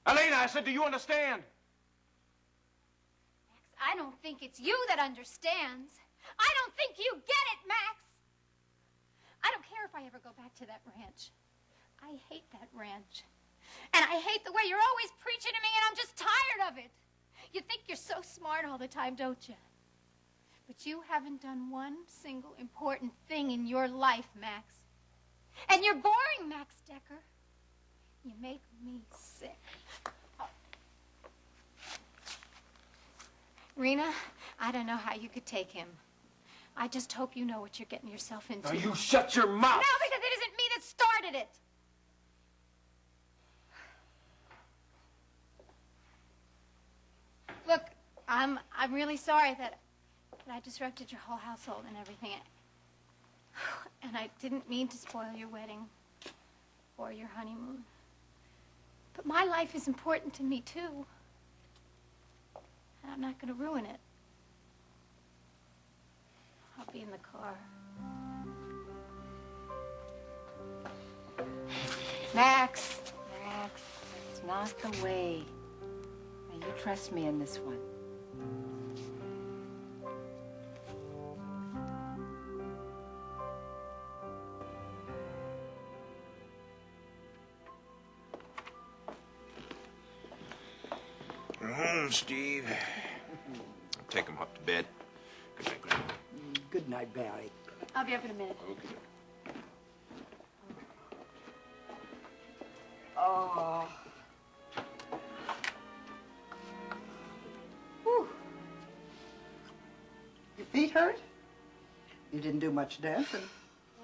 Elena, I said, do you understand? Max, I don't think it's you that understands. I don't think you get it, Max. I don't care if I ever go back to that ranch. I hate that ranch. And I hate the way you're always preaching to me, and I'm just tired of it. You think you're so smart all the time, don't you? But you haven't done one single important thing in your life, Max. And you're boring, Max Decker. You make me sick. Oh. Rena, I don't know how you could take him. I just hope you know what you're getting yourself into. Now you shut your mouth! No, because it isn't me that started it. Look, I'm really sorry that I disrupted your whole household and everything. And I didn't mean to spoil your wedding or your honeymoon. But my life is important to me, too. And I'm not going to ruin it. I'll be in the car. Max, that's not the way. Now, you trust me in this one. We're home, Steve. Take him up to bed. Good night, Grandma. Good night, Barry. I'll be up in a minute. Okay. Oh. Whew. Your feet hurt? You didn't do much dancing.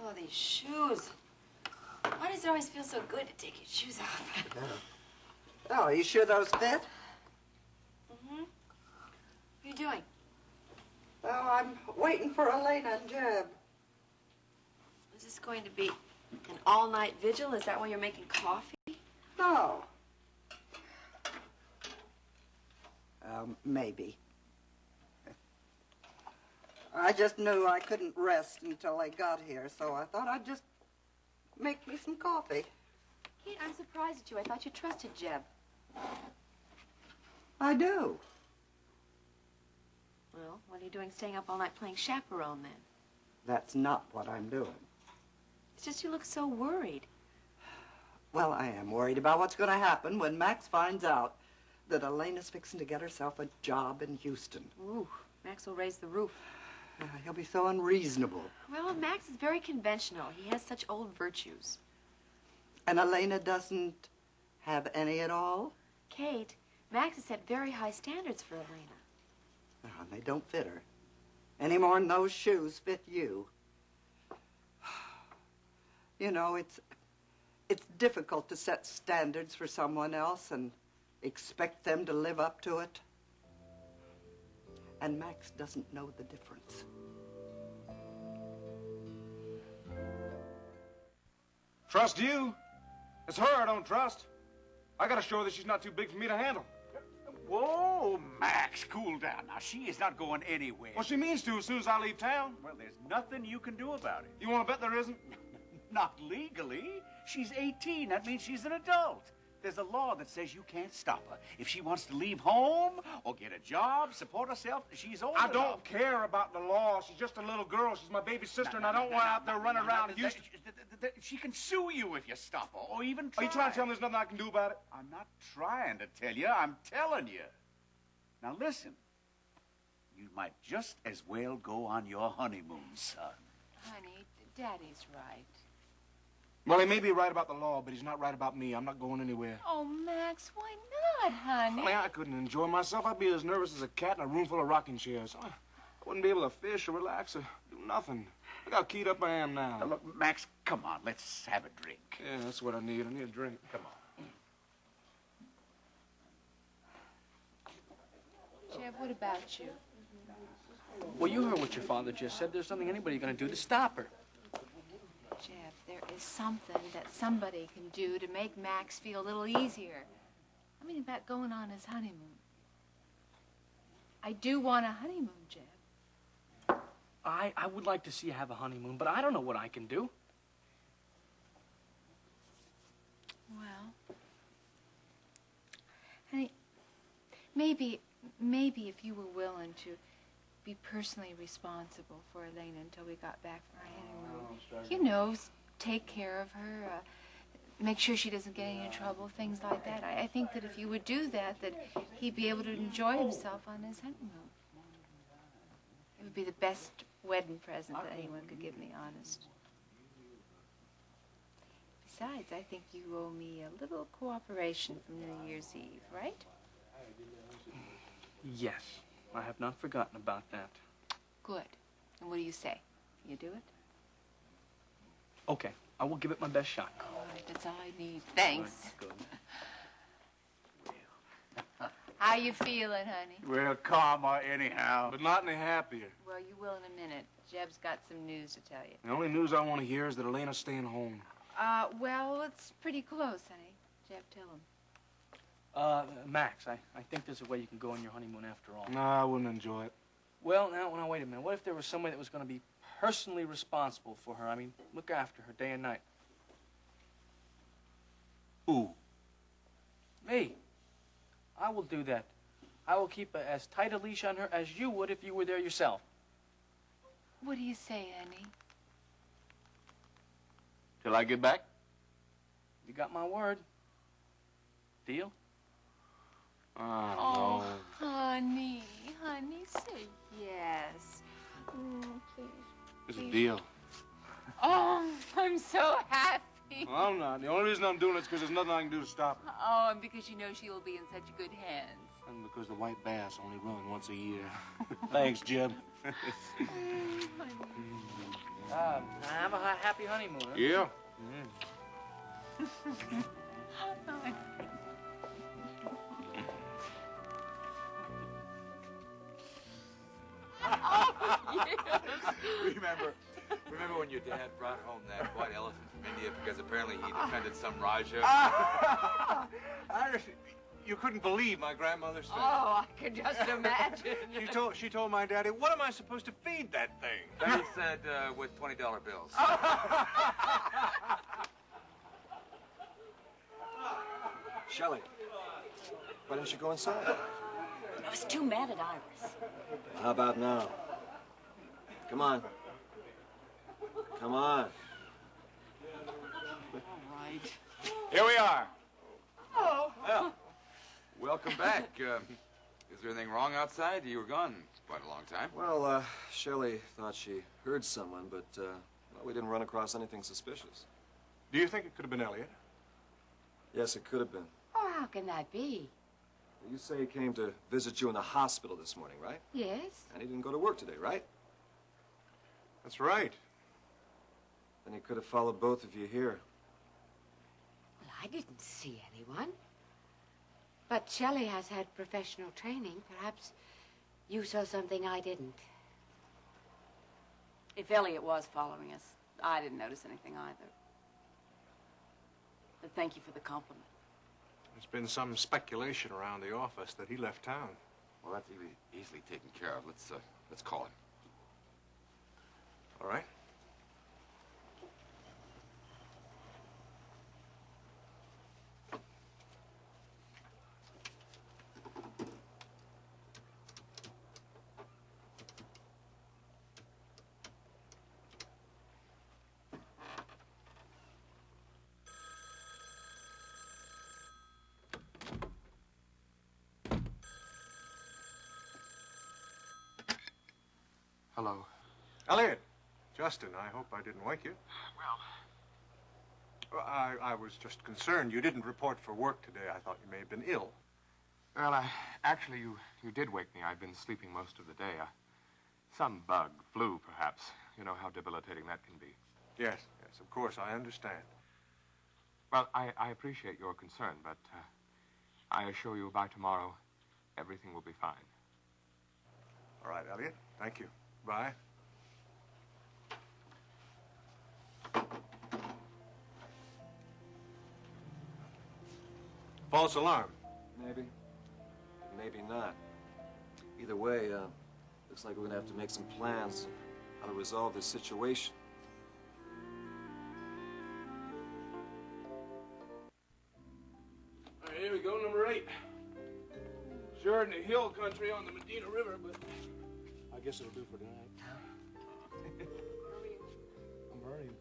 Oh, these shoes. Why does it always feel so good to take your shoes off? Oh, are you sure those fit? Mm-hmm. What are you doing? Oh, I'm waiting for Elena and Jeb. Is this going to be an all-night vigil? Is that why you're making coffee? No. Maybe. I just knew I couldn't rest until they got here, so I thought I'd just make me some coffee. Kate, I'm surprised at you. I thought you trusted Jeb. I do. Well, what are you doing staying up all night playing chaperone, then? That's not what I'm doing. It's just you look so worried. Well, I am worried about what's going to happen when Max finds out that Elena's fixing to get herself a job in Houston. Ooh, Max will raise the roof. He'll be so unreasonable. Well, Max is very conventional. He has such old virtues. And Elena doesn't have any at all? Kate, Max has set very high standards for Elena. Oh, and they don't fit her. Any more than those shoes fit you. You know, it's difficult to set standards for someone else and expect them to live up to it. And Max doesn't know the difference. Trust you? It's her I don't trust. I gotta show her that she's not too big for me to handle. Whoa, Max, cool down. Now, she is not going anywhere. Well, she means to as soon as I leave town. Well, there's nothing you can do about it. You want to bet there isn't? Not legally. She's 18. That means she's an adult. There's a law that says you can't stop her. If she wants to leave home or get a job, support herself, she's old I enough. don't care about the law. She's just a little girl. She's my baby sister, and I don't want her out there running around Houston. She can sue you if you stop her, or even try. Are you trying to tell me there's nothing I can do about it? I'm not trying to tell you. I'm telling you. Now listen. You might just as well go on your honeymoon, son. Honey, Daddy's right. Well, he may be right about the law, but he's not right about me. I'm not going anywhere. Oh, Max, why not, honey? I mean, I couldn't enjoy myself. I'd be as nervous as a cat in a room full of rocking chairs. I wouldn't be able to fish or relax or do nothing. Look how keyed up I am now. Now, look, Max, come on. Let's have a drink. Yeah, that's what I need. I need a drink. Come on. Jeff, what about you? Well, you heard what your father just said. There's nothing anybody going to do to stop her. Jeff, there is something that somebody can do to make Max feel a little easier. I mean, about going on his honeymoon. I do want a honeymoon, Jeff. I would like to see you have a honeymoon, but I don't know what I can do. Well, honey, maybe if you were willing to be personally responsible for Elena until we got back from our honeymoon. You know, take care of her, make sure she doesn't get any trouble, things like that. I think that if you would do that, that he'd be able to enjoy himself on his honeymoon. It would be the best wedding present that anyone could give me, honest. Besides, I think you owe me a little cooperation from New Year's Eve, right? Yes, I have not forgotten about that. Good. And what do you say? You do it? Okay, I will give it my best shot. All right, that's all I need. Thanks. Good. How you feeling, honey? Well, calmer anyhow. But not any happier. Well, you will in a minute. Jeb's got some news to tell you. The only news I want to hear is that Elena's staying home. Well, it's pretty close, honey. Jeb, tell him. Max, I think there's a way you can go on your honeymoon after all. No, I wouldn't enjoy it. Well, now, wait a minute. What if there was somebody that was going to be personally responsible for her? I mean, look after her day and night. Who? Me. I will do that. I will keep as tight a leash on her as you would if you were there yourself. What do you say, honey? Till I get back? You got my word. Deal? Oh, no. honey, say yes. Please. It's a deal. Oh, I'm so happy. Well, I'm not. The only reason I'm doing it is because there's nothing I can do to stop her. Oh, and because you know she will be in such good hands. And because the white bass only run once a year. Thanks, Jeb. Have a happy honeymoon, huh? Yeah. Remember when your dad brought home that white elephant from India because apparently he defended some Raja? You couldn't believe my grandmother's face. Oh, I could just imagine. She told my daddy, what am I supposed to feed that thing? Daddy said with $20 bills. Shelley, why don't you go inside? I was too mad at Iris. How about now? Come on. Come on. All right. Here we are. Oh. Well, welcome back. Is there anything wrong outside? You were gone quite a long time. Well, Shelley thought she heard someone, but, well, we didn't run across anything suspicious. Do you think it could have been Elliott? Yes, it could have been. Oh, how can that be? You say he came to visit you in the hospital this morning, right? Yes. And he didn't go to work today, right? That's right. Then he could have followed both of you here. Well, I didn't see anyone. But Shelley has had professional training. Perhaps you saw something I didn't. If Elliott was following us, I didn't notice anything either. But thank you for the compliment. There's been some speculation around the office that he left town. Well, that's easily taken care of. Let's call him. All right. Hello. Elliott. Justin, I hope I didn't wake you. Well, I was just concerned you didn't report for work today. I thought you may have been ill. Well, actually, you did wake me. I've been sleeping most of the day. Some bug, flu, perhaps. You know how debilitating that can be. Yes, of course, I understand. Well, I appreciate your concern, but I assure you by tomorrow, everything will be fine. All right, Elliott. Thank you. Bye. False alarm. Maybe. Maybe not. Either way, looks like we're gonna have to make some plans how to resolve this situation. All right, here we go, number 8. Sure in the hill country on the Medina River, but I guess it'll do for tonight. I'm hurrying.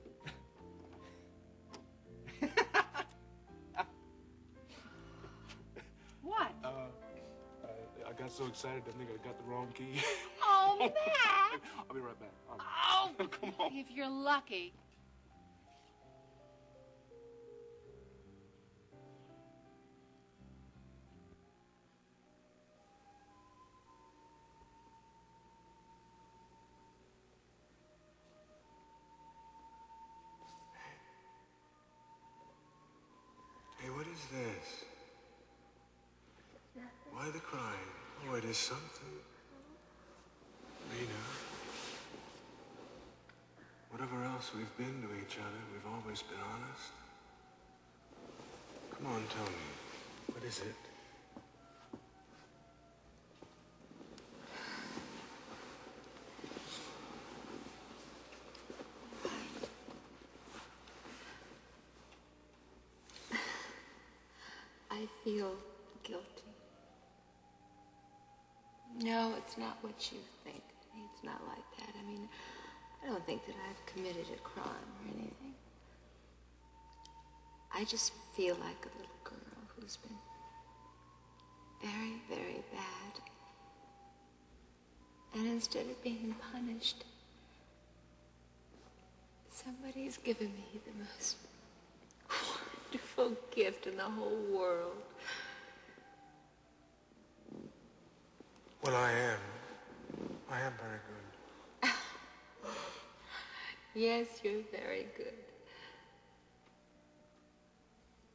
What? I got so excited I think I got the wrong key. Oh, Max! I'll be right back. Oh, come on. if you're lucky. Hey, what is this? Why the crying? Oh, it is something. Rena. Whatever else we've been to each other, we've always been honest. Come on, tell me. What is it? I feel guilty. No, it's not what you think. It's not like that. I mean, I don't think that I've committed a crime or anything. I just feel like a little girl who's been very, very bad. And instead of being punished, somebody's given me the most wonderful gift in the whole world. Well, I am very good. Yes, you're very good.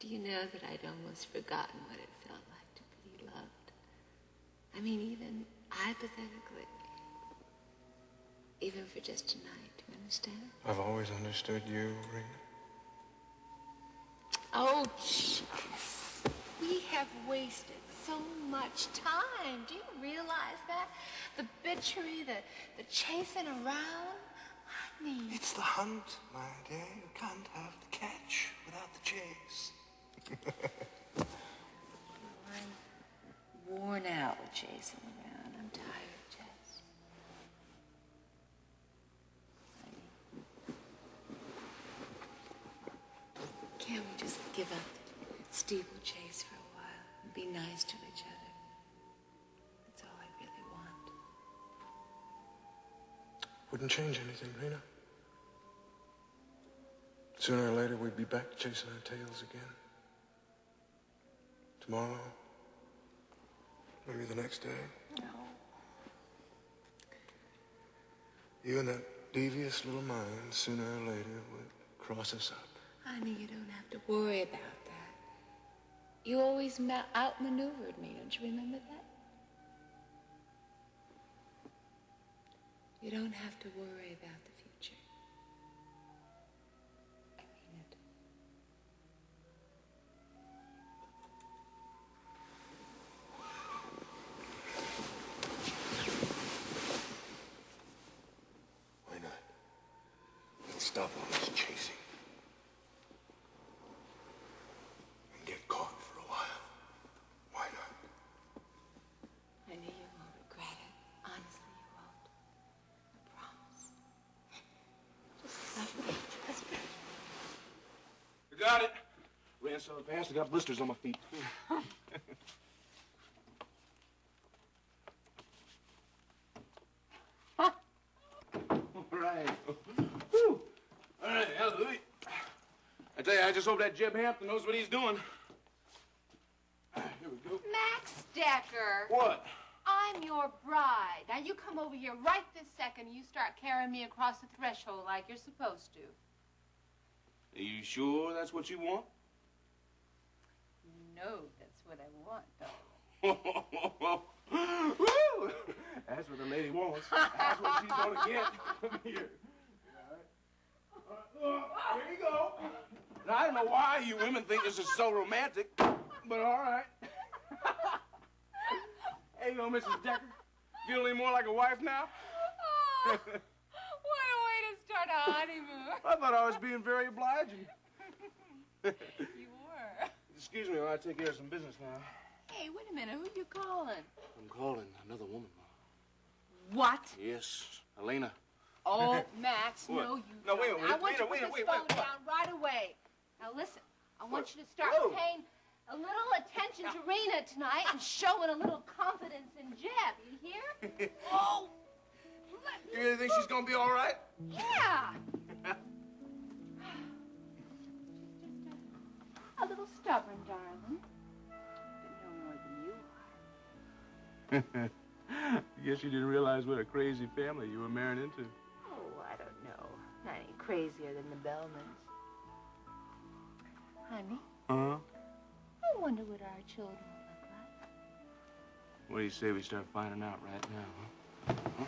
Do you know that I'd almost forgotten what it felt like to be loved? I mean, even hypothetically. Even for just tonight, do you understand? I've always understood you, Rena. Oh, jeez. We have wasted so much time. Do you realize that? The bitchery, the chasing around. Honey. It's the hunt, my dear. You can't have the catch without the chase. I'm worn out with chasing around. I'm tired, Jess. Can't we just give up the steeplechase for a while and be nice to each other? That's all I really want. Wouldn't change anything, Rena. Sooner or later, we'd be back chasing our tails again. Tomorrow, maybe the next day. No. You and that devious little mind, sooner or later, would cross us up. Honey, you don't have to worry about that. You always outmaneuvered me, don't you remember that? You don't have to worry about the future. I mean it. Why not? Let's stop all this chasing. And get caught for a while. Why not? I know you won't regret it. Honestly, you won't. I promise. Just love me. Just me. You got it. Ran so fast, I got blisters on my feet. Hey, I just hope that Jeb Hampton knows what he's doing. Here we go. Max Decker. What? I'm your bride. Now you come over here right this second and you start carrying me across the threshold like you're supposed to. Are you sure that's what you want? No, that's what I want, darling. Woo! That's what the lady wants. That's what she's gonna get from here. Here you go. Now, I don't know why you women think this is so romantic, but all right. Hey, you know, Mrs. Decker, feel any more like a wife now? Oh, what a way to start a honeymoon. I thought I was being very obliging. You were. Excuse me while I take care of some business now. Hey, wait a minute. Who you calling? I'm calling another woman, Ma. What? Yes, Elena. Oh, Max, What? no, you No, don't. wait a minute, I want you to wait, put wait, this wait, phone down right away. Now, listen, I want you to start Whoa. paying a little attention to Rena tonight and showing a little confidence in Jeb. You hear? Oh! You really think she's gonna be all right? Yeah! A little stubborn, darling. But no more than you are. Guess you didn't realize what a crazy family you were marrying into. Oh, I don't know. Not any crazier than the Bellmans. Honey, Huh? I wonder what our children will look like. What do you say we start finding out right now, huh?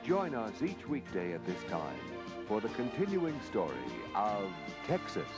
Join us each weekday at this time for the continuing story of Texas.